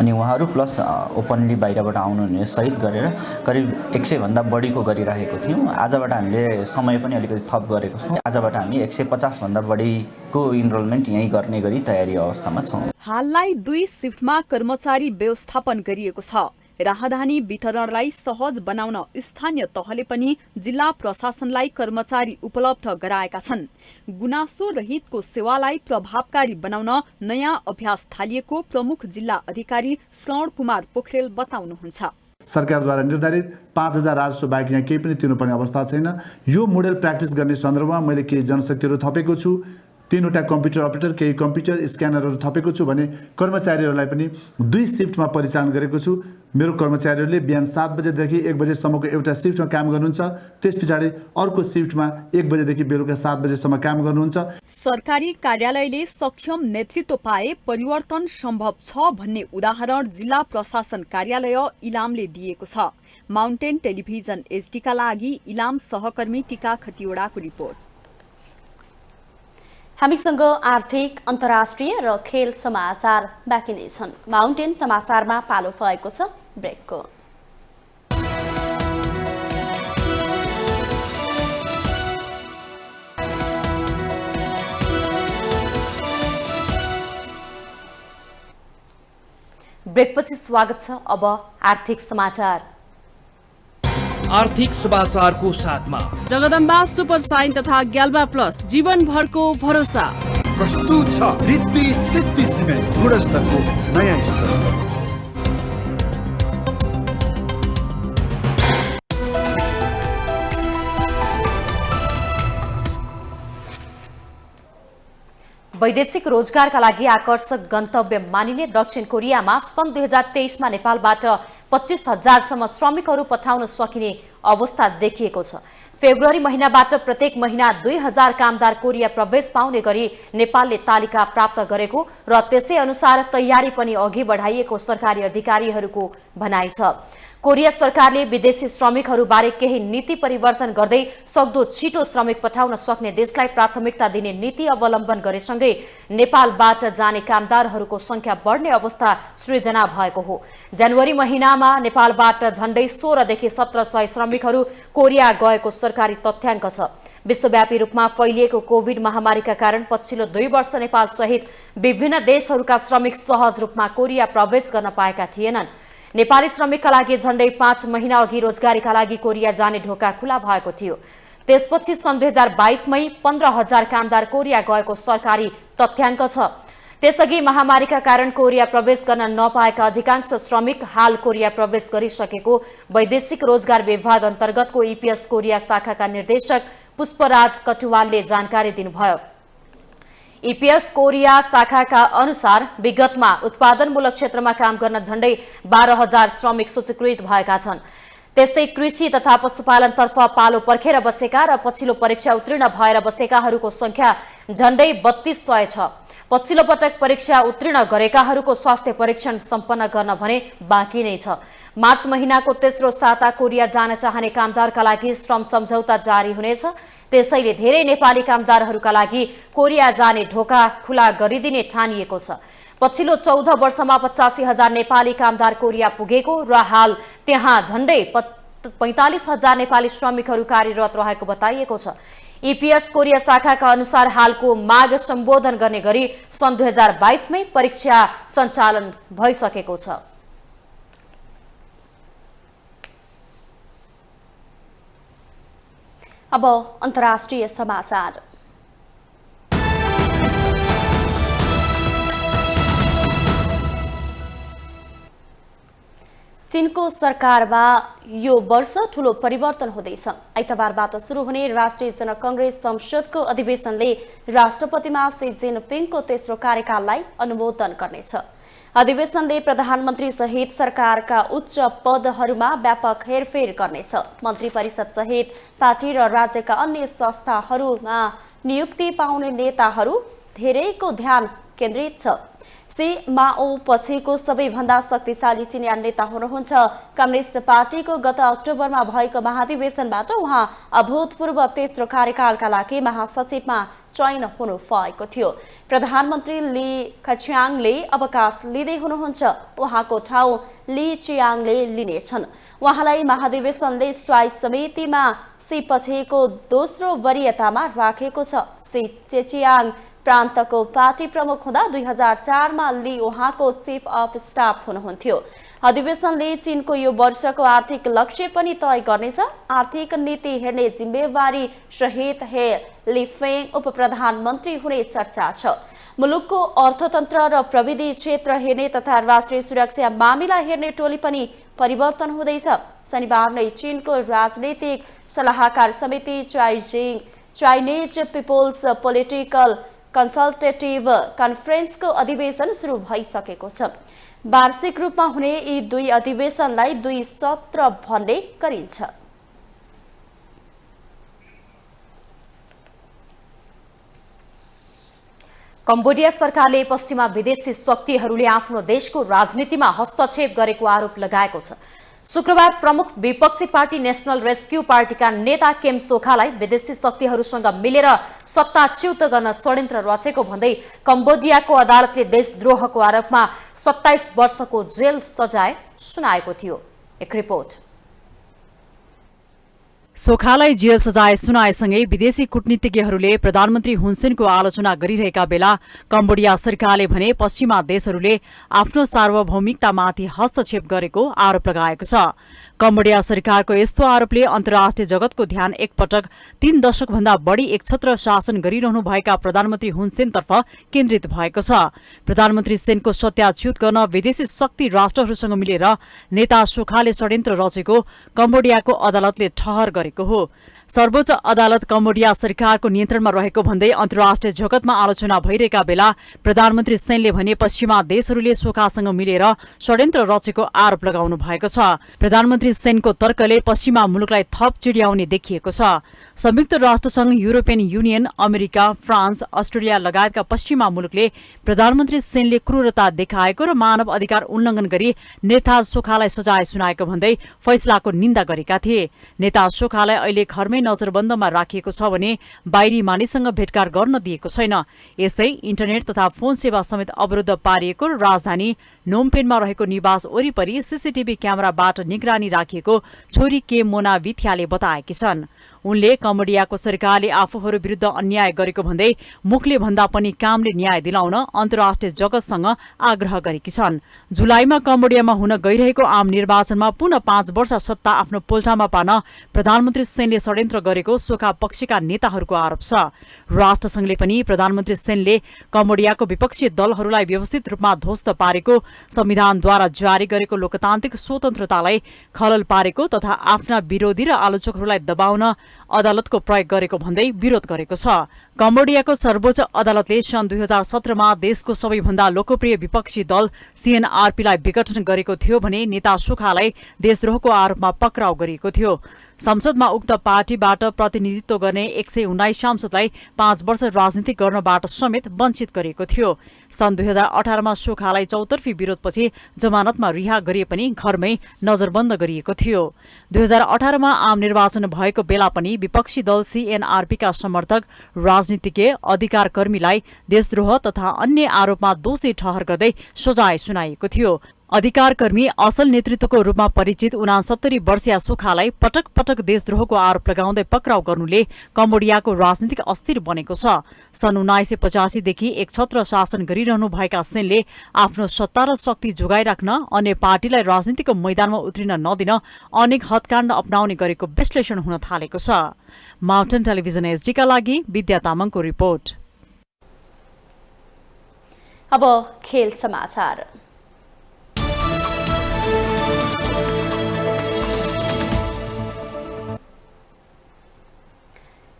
अनि उहाँहरू प्लस ओपनली बाहिरबाट आउनुहुने सहित गरेर करिब 100 भन्दा बढीको गरिराखेको थियौँ। आजबाट हामीले समय पनि अलिकति थप गरेको छौँ। आजबाट हामी 150 भन्दा बढीको इनरोलमेन्ट यहीँ गर्ने गरी तयारी अवस्थामा छौँ। हाललाई 2 शिफ्टमा कर्मचारी व्यवस्थापन गरिएको छ। राहदानी वितरणलाई सहज बनाउन स्थानीय तहले पनि जिल्ला प्रशासनलाई कर्मचारी उपलब्ध गराएका छन्। गुनासो रहितको सेवालाई प्रभावकारी बनाउन नयाँ अभ्यास थालिएको प्रमुख जिल्ला अधिकारी श्रवण कुमार पोखरेल बताउनुहुन्छ। सरकारद्वारा निर्धारित 5000 राजस्व बाहेक यहाँ केही पनि तिर्नुपर्ने अवस्था छैन। यो मोडेल प्र्याक्टिस गर्ने सन्दर्भमा मैले केही जनशक्तिहरू थपेको छु, 3वटा कम्प्युटर अपरेटर, केही कम्प्युटर स्क्यानरहरू थपेको छु भने कर्मचारीहरूलाई पनि 2 शिफ्टमा परिचालन गरेको छु। मेरो कर्मचारीहरूले बिहान 7 बजेदेखि 1 बजेसम्मको एउटा शिफ्टमा काम गर्नुहुन्छ, त्यस पछाडि अर्को शिफ्टमा 1 बजेदेखि बेलुका 7 बजेसम्म काम गर्नुहुन्छ। सरकारी कार्यालयले सक्षम नेतृत्व पाए परिवर्तन सम्भव छ भन्ने उदाहरण जिल्ला प्रशासन कार्यालय इलामले दिएको छ। माउन्टेन टेलिभिजन एचडीका लागि इलाम सहकर्मी टीका खतिवडाको रिपोर्ट। हामीसँग आर्थिक, अन्तर्राष्ट्रिय र खेल समाचार बाँकी नै छन्। माउन्टेन समाचारमा पालो भएको छ ब्रेकको। ब्रेकपछि स्वागत छ। अब आर्थिक समाचार। आर्थिक समाचारको साथमा जगदम्बा सुपर साइन तथा ग्याल्बा प्लस जीवनभरको भरोसा। प्रस्तुत छ रिद्धि सिद्धि सिमेन्ट, गुणस्तरको नयाँ स्तर। वैदेशिक रोजगारका लागि आकर्षक गन्तव्य मानिने दक्षिण कोरियामा सन् 2023मा नेपालबाट 25,000 सम्म श्रमिकहरू पठाउन सकिने अवस्था देखिएको छ। फेब्रुअरी महिनाबाट प्रत्येक महिना 2000 कामदार कोरिया प्रवेश पाउने गरी नेपालले तालिका प्राप्त गरेको र त्यसै अनुसार तयारी पनि अघि बढाइएको सरकारी अधिकारीहरूको भनाइ छ। कोरिया सरकारले विदेशी श्रमिकहरूबारे केही नीति परिवर्तन गर्दै सक्दो छिटो श्रमिक पठाउन सक्ने देशलाई प्राथमिकता दिने नीति अवलम्बन गरेसँगै नेपालबाट जाने कामदारहरूको संख्या बढ्ने अवस्था सृजना भएको हो। जनवरी महिनामा नेपालबाट झण्डै 16 देखि 1700 श्रमिकहरू कोरिया गएको सरकारी तथ्याङ्क छ। विश्वव्यापी रूपमा फैलिएको कोभिड महामारीका कारण पछिल्लो 2 वर्ष नेपाल सहित विभिन्न देशहरूका श्रमिक सहज रूपमा कोरिया प्रवेश गर्न पाएका थिएनन्। नेपाली श्रमिकका लागि झण्डै 5 महिना अघि रोजगारीका लागि कोरिया जाने ढोका खुला भएको थियो। त्यसपछि सन् 2022 मै 15,000 कामदार कोरिया गएको सरकारी तथ्याङ्क छ। त्यसअघि महामारीका कारण कोरिया प्रवेश गर्न नपाएका अधिकांश श्रमिक हाल कोरिया प्रवेश गरिसकेको वैदेशिक रोजगार विभाग अन्तर्गतको इपीएस कोरिया शाखाका निर्देशक पुष्पराज कटुवालले जानकारी दिनुभयो। इपीएस कोरिया शाखाका अनुसार विगतमा उत्पादनमूलक क्षेत्रमा काम गर्न झण्डै 12,000 श्रमिक सूचीकृत भएका छन्। त्यस्तै कृषि तथा पशुपालनतर्फ पालो पर्खेर बसेका र पछिल्लो परीक्षा उत्तीर्ण भएर बसेकाहरूको संख्या झण्डै 3200 छ। पछिल्लो पटक परीक्षा उत्तीर्ण गरेकाहरूको स्वास्थ्य परीक्षण सम्पन्न गर्न भने बाँकी नै छ। मार्च महिनाको तेस्रो साता कोरिया जान चाहने कामदारका लागि श्रम सम्झौता जारी हुनेछ। त्यसैले धेरै नेपाली कामदारहरूका लागि कोरिया जाने ढोका खुला गरिदिने ठानिएको छ। पछिल्लो 14 वर्षमा 85,000 नेपाली कामदार कोरिया पुगेको र हाल त्यहाँ झण्डै 45,000 नेपाली श्रमिकहरू कार्यरत रहेको बताइएको छ। इपीएस कोरिया शाखाका अनुसार हालको माग सम्बोधन गर्ने गरी सन् 2022 मै परीक्षा सञ्चालन भइसकेको छ। अब अन्तर्राष्ट्रिय समाचार। चीनको सरकारमा यो वर्ष ठूलो परिवर्तन हुँदैछ। आइतबारबाट सुरु हुने राष्ट्रिय जनकंग्रेस संसदको अधिवेशनले राष्ट्रपतिमा सी जिनपिङको तेस्रो कार्यकाललाई अनुमोदन गर्नेछ। अधिवेशनले प्रधानमन्त्री सहित सरकारका उच्च पदहरूमा व्यापक हेरफेर गर्नेछ। मन्त्री परिषद सहित पार्टी र राज्यका अन्य संस्थाहरूमा नियुक्ति पाउने नेताहरू धेरैको ध्यान केन्द्रित छ। सी माओ पछिको सबैभन्दा शक्तिशाली चिनियाँ नेता हुनुहुन्छ। कम्युनिस्ट पार्टीको गत अक्टोबरमा भएको महाधिवेशनबाट उहाँ अभूतपूर्व तेस्रो कार्यकालका लागि महासचिवमा चयन हुनु भएको थियो। प्रधानमन्त्री ली खच्याङले अवकाश लिँदै हुनुहुन्छ। उहाँको ठाउँ ली चियाङले लिनेछन्। उहाँलाई महाधिवेशनले स्थायी समितिमा सी पछिको दोस्रो वरियतामा राखेको छ। सी चेचियाङ प्रान्तको पार्टी प्रमुख हुँदा 2004 मा ली उहाँको चिफ अफ स्टाफ हुनुहुन्थ्यो। अधिवेशनले चीनको यो वर्षको आर्थिक लक्ष्य पनि तय गर्नेछ। आर्थिक नीति हेर्ने जिम्मेवारी सहित हे लिफेङ उप प्रधानमन्त्री हुने चर्चा छ। मुलुकको अर्थतन्त्र र प्रविधि क्षेत्र हेर्ने तथा राष्ट्रिय सुरक्षा मामिला हेर्ने टोली पनि परिवर्तन हुँदैछ। शनिबार नै चीनको राजनीतिक सल्लाहकार समिति चाइनिज पिपुल्स पोलिटिकल कन्सल्टेटिभ कन्फरेन्सको अधिवेशन सुरु भइसकेको छ। वार्षिक रूपमा हुने यी दुई अधिवेशनलाई 2 सत्र भन्ने गरिन्छ। कम्बोडिया सरकारले पश्चिमा विदेशी शक्तिहरूले आफ्नो देशको राजनीतिमा हस्तक्षेप गरेको आरोप लगाएको छ। शुक्रबार प्रमुख विपक्षी पार्टी नेशनल रेस्क्यू पार्टीका नेता केम सोखालाई विदेशी शक्तिहरूसँग मिलेर सत्ताच्युत गर्न षड्यन्त्र रचेको भन्दै कम्बोडियाको अदालतले देशद्रोहको आरोपमा 27 वर्षको जेल सजाय सुनाएको थियो। एक रिपोर्ट। सोखालाई जेल सजाय सुनाएसँगै विदेशी कूटनीतिज्ञहरूले प्रधानमन्त्री हुनसेनको आलोचना गरिरहेका बेला कम्बोडिया सरकारले भने पश्चिमा देशहरूले आफ्नो सार्वभौमिकतामाथि हस्तक्षेप गरेको आरोप लगाएको छ। कम्बोडिया सरकारको यस्तो आरोपले अन्तर्राष्ट्रिय जगतको ध्यान एकपटक 3 दशकभन्दा बढी एकछत्र शासन गरिरहनु भएका प्रधानमन्त्री हुनसेनतर्फ केन्द्रित भएको छ। प्रधानमन्त्री सेनको सत्याच्युत गर्न विदेशी शक्ति राष्ट्रहरूसँग मिलेर नेता सोखाले षड्यन्त्र रचेको कम्बोडियाको अदालतले ठहर गरेको हो। सर्वोच्च अदालत कम्बोडिया सरकारको नियन्त्रणमा रहेको भन्दै अन्तर्राष्ट्रिय जगतमा आलोचना भइरहेका बेला प्रधानमन्त्री सेनले भने पश्चिमा देशहरूले सोखासँग मिलेर षड्यन्त्र रचेको आरोप लगाउनु भएको छ। प्रधानमन्त्री सेनको तर्कले पश्चिमा मुलुकलाई थप चिड्याउने देखिएको छ। संयुक्त राष्ट्रसंघ, European Union, America, France, Australia लगायतका पश्चिमा मुलुकले प्रधानमन्त्री सेनले क्रूरता देखाएको र मानव अधिकार उल्लङ्घन गरी नेता सोखालाई सजाय सुनाएको भन्दै फैसलाको निन्दा गरेका थिए। नेता सोखालाई अहिले घरमै नजरबन्दमा राखिएको छ भने बाहिरी मानिससँग भेटघाट गर्न दिएको छैन। यस्तै इन्टरनेट तथा फोन सेवा समेत अवरुद्ध पारिएको र राजधानी नोमपेनमा रहेको निवास वरिपरि सीसीटीभी क्यामेराबाट निगरानी राखिएको छोरी के मोना विथ्याले बताएकी छन्। उनले कम्बोडियाको सरकारले आफूहरू विरुद्ध अन्याय गरेको भन्दै मुखले भन्दा पनि कामले न्याय दिलाउन अन्तर्राष्ट्रिय जगतसँग आग्रह गरेकी छन्। जुलाईमा कम्बोडियामा हुन गइरहेको आम निर्वाचनमा पुनः 5 वर्ष सत्ता आफ्नो पोल्टामा पार्न प्रधानमन्त्री सेनले षड्यन्त्र गरेको सोखा पक्षका नेताहरूको आरोप छ। राष्ट्रसंघले पनि प्रधानमन्त्री सेनले कम्बोडियाको विपक्षी दलहरूलाई व्यवस्थित रूपमा ध्वस्त पारेको, संविधानद्वारा जारी गरेको लोकतान्त्रिक स्वतन्त्रतालाई खलल पारेको तथा आफ्ना विरोधी र आलोचकहरूलाई दबाउन अदालतको प्रयोग गरेको भन्दै विरोध गरेको छ। कम्बोडियाको सर्वोच्च अदालतले सन् 2017मा देशको सबैभन्दा लोकप्रिय विपक्षी दल सीएनआरपीलाई विघटन गरेको थियो भने नेता सोखालाई देशद्रोहको आरोपमा पक्राउ गरिएको थियो। संसदमा उक्त पार्टीबाट प्रतिनिधित्व गर्ने 119 सांसदलाई 5 वर्ष राजनीति गर्नबाट समेत वञ्चित गरिएको थियो। सन् 2018मा सोखालाई चौतर्फी विरोधपछि जमानतमा रिहा गरिए पनि घरमै नजरबन्द गरिएको थियो। 2018मा आम निर्वाचन भएको बेला पनि विपक्षी दल सीएनआरपीका समर्थक राजनीतिज्ञ, अधिकारकर्मीलाई देशद्रोह तथा अन्य आरोपमा दोषी ठहर गर्दै सजाय सुनाइएको थियो। अधिकारकर्मी असल नेतृत्वको रूपमा परिचित 69 वर्षीय सोखालाई पटक पटक देशद्रोहको आरोप लगाउँदै पक्राउ गर्नुले कम्बोडियाको राजनीतिक अस्थिर बनेको छ। सन् 1985 देखि एकछत्र शासन गरिरहनु भएका सेनले आफ्नो सत्ता र शक्ति जोगाइराख्न अन्य पार्टीलाई राजनीतिको मैदानमा उत्रिन नदिन अनेक हदकाण्ड अपनाउने गरेको विश्लेषण हुन थालेको छ। माउन्टेन टेलिभिजन एसडीका लागि विद्या तामाङको रिपोर्ट। अब खेल समाचार।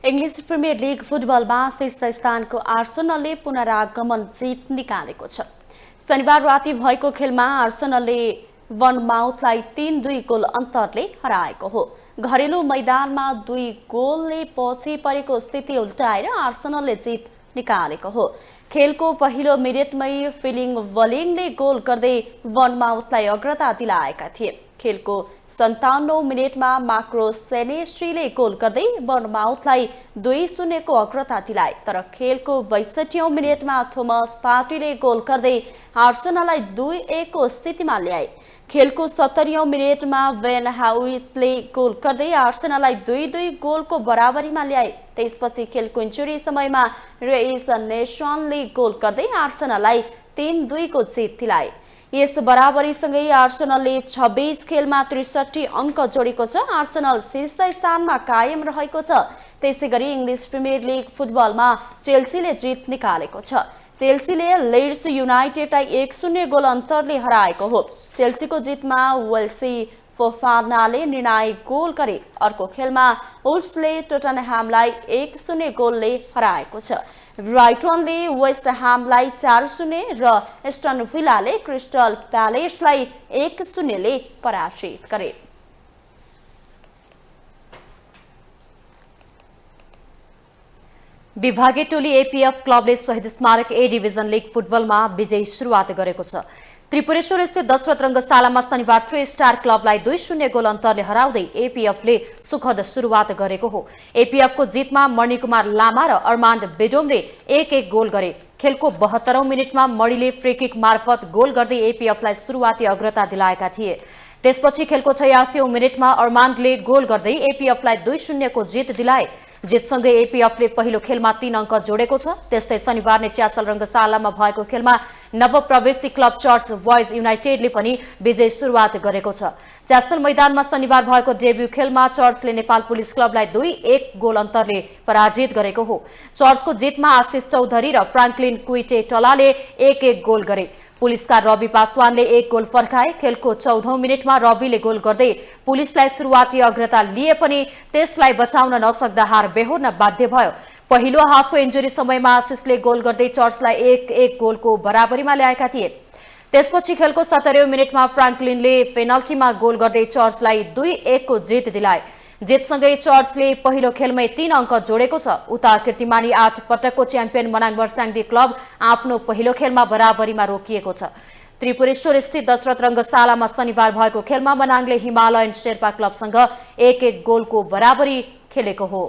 इङ्ग्लिस प्रिमियर लिग फुटबलमा शीर्ष स्थानको आर्सेनलले पुनरागमन जित निकालेको छ। शनिबार राति भएको खेलमा आर्सेनलले बर्नमाउथलाई 3-2 गोल अन्तरले हराएको हो। घरेलु मैदानमा 2 गोलले पछि परेको स्थिति उल्टाएर आर्सेनलले जित निकालेको हो। खेलको पहिलो मिनेटमै फिलिङ वलिङले गोल गर्दै बर्नमाउथलाई अग्रता दिलाएका थिए। खेलको 57औं मिनेटमा माक्रो सेनेस्ट्रीले गोल गर्दै बर्नमाउथलाई 2-0 को अग्रता दिलाए। तर खेलको 62औं मिनेटमा थोमस पार्टीले गोल गर्दै आर्सेनललाई 2-1 को स्थितिमा ल्याए। खेलको 70औं मिनेटमा वेन हाउइटले गोल गर्दै आर्सेनललाई 2-2 गोलको बराबरीमा ल्याए। त्यसपछि खेलको इन्जुरी समयमा रेइस नेसनले गोल गर्दै आर्सेनललाई 3-2 को जित दिलाए। यस बराबरीसँगै आर्सेनलले 26 खेलमा 63 अङ्क जोडेको छ। आर्सेनल शीर्ष स्थानमा कायम रहेको छ। त्यसैगरी इङ्ग्लिस प्रिमियर लिग फुटबलमा चेल्सीले जित निकालेको छ। चेल्सीले लिड्स युनाइटेडलाई 1-0 गोल अन्तरले हराएको हो। चेल्सीको जितमा वेल्सी फोफानाले निर्णायक गोल गरे। अर्को खेलमा वुल्फ्सले टोटनह्यामलाई 1-0 गोलले हराएको छ। ब्राइटनले वेस्ट ह्यामलाई 4-0 र एस्टन विलाले क्रिस्टल प्यालेसलाई 1-0 ले पराजित गरे। विभागीय टोली एपीएफ क्लबले शहीद स्मारक ए डिभिजन लिग फुटबलमा विजयी सुरुवात गरेको छ। त्रिपुरेश्वर स्थित दशरथ रङ्गशालामा शनिबार 3 स्टार क्लबलाई 2-0 गोल अन्तरले हराउँदै एपीएफले सुखद सुरुवात गरेको हो। एपीएफको जितमा मणिकुमार लामा र अर्मान्ड बेडोमले 1-1 गोल गरे। खेलको 72औं मिनेटमा मणिले फ्रीकिक मार्फत गोल गर्दै एपीएफलाई सुरुवाती अग्रता दिलाएका थिए। त्यसपछि खेलको 86औं मिनेटमा अर्मान्डले गोल गर्दै एपीएफलाई 2-0 को जित दिलाए। जितसँगै एपीएफले पहिलो खेलमा 3 अङ्क जोडेको छ। त्यस्तै शनिबार नै च्यासल रङ्गशालामा भएको खेलमा नवप्रवेशी क्लब चर्च बोइज युनाइटेडले पनि विजयी सुरुवात गरेको छ। च्यासल मैदानमा शनिबार भएको डेब्यू खेलमा चर्चले नेपाल पुलिस क्लबलाई 2-1 गोल अन्तरले पराजित गरेको हो। चर्चको जितमा आशिष चौधरी र फ्राङ्कलिन कुइटे टलाले 1-1 गोल गरे। पुलिसका रवि पासवानले एक गोल फर्काए। खेलको 14औं मिनेटमा रविले गोल गर्दै पुलिसलाई सुरुवाती अग्रता लिए पनि त्यसलाई बचाउन नसक्दा हार बेहोर्न बाध्य भयो। पहिलो हाफको इन्जुरी समयमा आशिषले गोल गर्दै चर्चलाई 1-1 गोलको बराबरीमा ल्याएका थिए। त्यसपछि खेलको 70औं मिनेटमा फ्राङ्कलिनले पेनल्टीमा गोल गर्दै चर्चलाई 2-1 को जित दिलाए। जितसँगै चर्चले पहिलो खेलमै 3 अङ्क जोडेको छ। उता कीर्तिमानी 8 पटकको च्याम्पियन मनाङ वर्स्याङदी क्लब आफ्नो पहिलो खेलमा बराबरीमा रोकिएको छ। त्रिपुरेश्वर स्थित दशरथ रङ्गशालामा शनिबार भएको खेलमा मनाङले हिमालयन शेर्पा क्लबसँग 1-1 गोलको बराबरी खेलेको हो।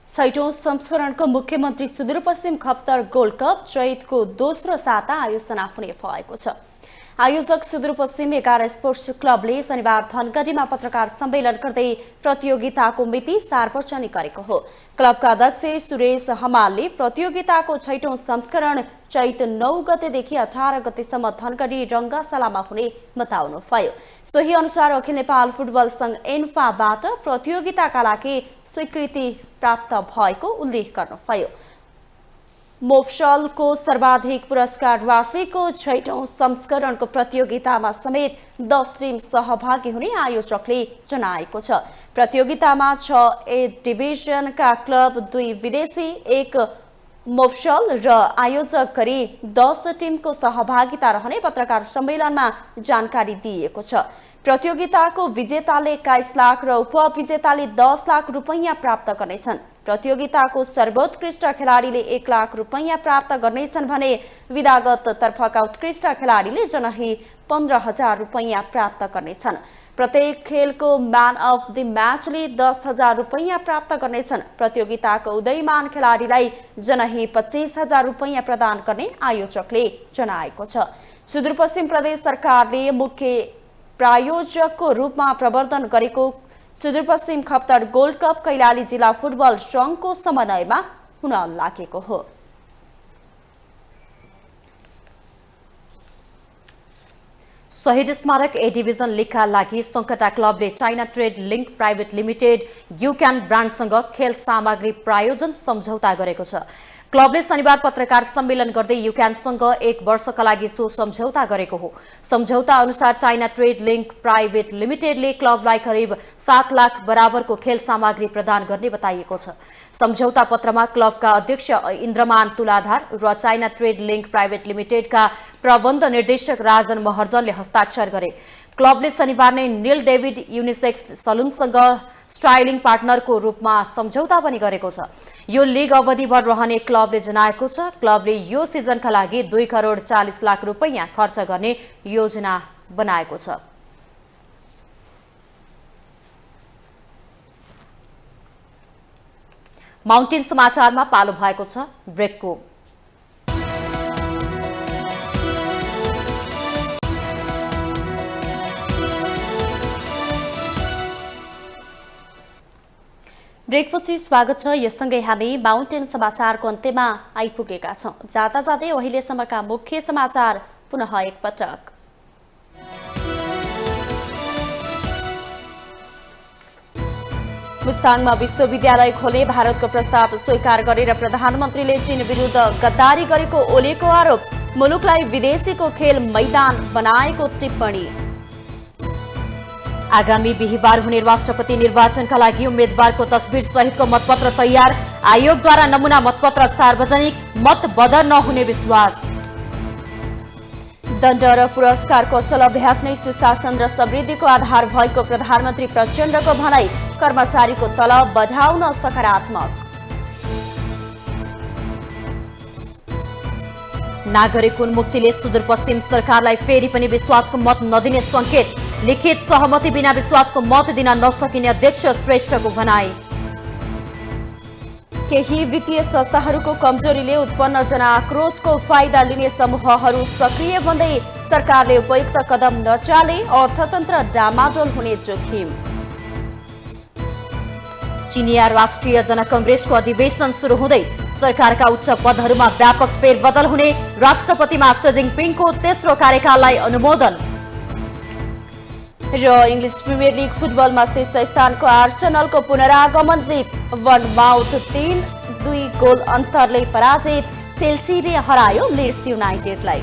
छैटौं संस्करणको मुख्यमन्त्री सुदूरपश्चिम खप्तर गोल्ड कप चैतको दोस्रो साता आयोजना हुने भएको छ। आयोजक सुदूरपश्चिम 11 स्पोर्ट्स क्लबले शनिबार धनगढीमा पत्रकार सम्मेलन गर्दै प्रतियोगिताको मिति सार्वजनिक गरेको हो। क्लबका अध्यक्ष सुरेश हमालले प्रतियोगिताको छैटौं संस्करण चैत 9 गतेदेखि 18 गतेसम्म धनगढी रङ्गशालामा हुने बताउनुभयो। सोही अनुसार अखिल नेपाल फुटबल संघ एन्फाबाट प्रतियोगिताका लागि स्वीकृति प्राप्त भएको उल्लेख गर्नुभयो। मोफसलको सर्वाधिक पुरस्कार राशिको छैटौं संस्करणको प्रतियोगितामा समेत 10 टिम सहभागी हुने आयोजकले जनाएको छ। प्रतियोगितामा 6 ए डिभिजनका क्लब, 2 विदेशी, 1 मोफसल र आयोजक गरी 10 टिमको सहभागिता रहने पत्रकार सम्मेलनमा जानकारी दिएको छ। प्रतियोगिताको विजेताले 21 लाख र उपविजेताले 10 लाख रुपैयाँ प्राप्त गर्नेछन्। प्रतियोगिताको सर्वोत्कृष्ट खेलाडीले 1 लाख रुपैयाँ प्राप्त गर्नेछन् भने विधागत तर्फका उत्कृष्ट खेलाडीले जनही 15,000 रुपैयाँ प्राप्त गर्नेछन्। प्रत्येक खेलको म्यान अफ द म्याचले 10,000 रुपैयाँ प्राप्त गर्नेछन्। प्रतियोगिताको उदयमान खेलाडीलाई जनही 25,000 रुपैयाँ प्रदान गर्ने आयोजकले जनाएको छ। सुदूरपश्चिम प्रदेश सरकारले मुख्य प्रायोजकको रूपमा प्रवर्धन गरेको सुदूरपश्चिम खप्तर गोल्ड कप कैलाली जिल्ला फुटबल संघको समन्वयमा हुन लागेको हो। शहीद स्मारक ए डिभिजन लिगका लागि सङ्कटा क्लबले China Trade Link Private Limited युक्यान ब्रान्डसँग खेल सामग्री प्रायोजन सम्झौता गरेको छ। क्लबले शनिबार पत्रकार सम्मेलन गर्दै युक्यानसँग 1 वर्षका लागि सो सम्झौता गरेको हो। सम्झौता अनुसार चाइना ट्रेड लिङ्क प्राइभेट लिमिटेडले क्लबलाई करिब 7 लाख बराबरको खेल सामग्री प्रदान गर्ने बताइएको छ। सम्झौता पत्रमा क्लबका अध्यक्ष इन्द्रमान तुलाधार र चाइना ट्रेड लिङ्क प्राइभेट लिमिटेडका प्रबन्ध निर्देशक राजन महर्जनले हस्ताक्षर गरे। क्लबले शनिबार नै नील डेभिड युनिसेक्स सलुनसँग स्टाइलिङ पार्टनरको रूपमा सम्झौता पनि गरेको छ। यो लिग अवधिभर रहने क्लबले जनाएको छ। क्लबले यो सिजनका लागि 2 करोड 40 लाख रुपैयाँ खर्च गर्ने योजना बनाएको छ। माउन्टेन समाचारमा पालो भएको छ ब्रेकको। ब्रेकपछि स्वागत छ। यससँगै हामी माउन्टेन समाचारको अन्त्यमा आइपुगेका छौं। जाँदा जाँदै अहिलेसम्मका मुख्य समाचार पुनः एकपटक। मुस्ताङमा विश्वविद्यालय खोल्ने भारतको प्रस्ताव स्वीकार गरेर प्रधानमन्त्रीले चीन विरुद्ध गद्दारी गरेको ओलीको आरोप। मुलुकलाई विदेशीको खेल मैदान बनाएको टिप्पणी। आगामी बिहिबार हुने राष्ट्रपति निर्वाचनका लागि उम्मेद्वारको तस्बिर सहितको मतपत्र तयार। आयोगद्वारा नमुना मतपत्र सार्वजनिक। मत बदर नहुने विश्वास। दण्ड र पुरस्कारको असल अभ्यास नै सुशासन र समृद्धिको आधार भएको प्रधानमन्त्री प्रचण्डको भनाई। कर्मचारीको तलब बढाउन सकारात्मक। नागरिक उन्मुक्तिले सुदूरपश्चिम सरकारलाई फेरि पनि विश्वासको मत नदिने संकेत। लिखित सहमति बिना विश्वासको मत दिन नसकिने अध्यक्ष श्रेष्ठको भनाई। केही वित्तीय संस्थाहरूको कमजोरीले उत्पन्न जनआक्रोशको फाइदा लिने समूहहरू सक्रिय बन्दै सरकारले उपयुक्त कदम नचाले अर्थतन्त्र डामाडोल हुने जोखिम। चिनिया राष्ट्रिय जनकंग्रेसको अधिवेशन सुरु हुँदै सरकारका उच्च पदहरूमा व्यापक फेरबदल हुने। राष्ट्रपतिमा सी जिनपिङको तेस्रो कार्यकाललाई अनुमोदन। र इङ्ग्लिस प्रिमियर लिग फुटबलमा शीर्ष स्थानको आर्सेनलको पुनरागमन जित। बर्नमाउथ 3 2 गोल अन्तरले पराजित चेल्सीले हरायो लिड्स युनाइटेडलाई।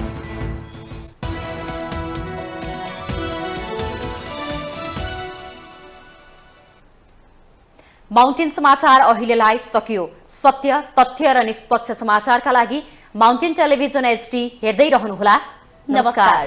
माउन्टेन समाचार अहिलेलाई सकियो। सत्य, तथ्य र निष्पक्ष समाचारका लागि माउन्टेन टेलिभिजन HD हेर्दै रहनुहोला। नमस्कार।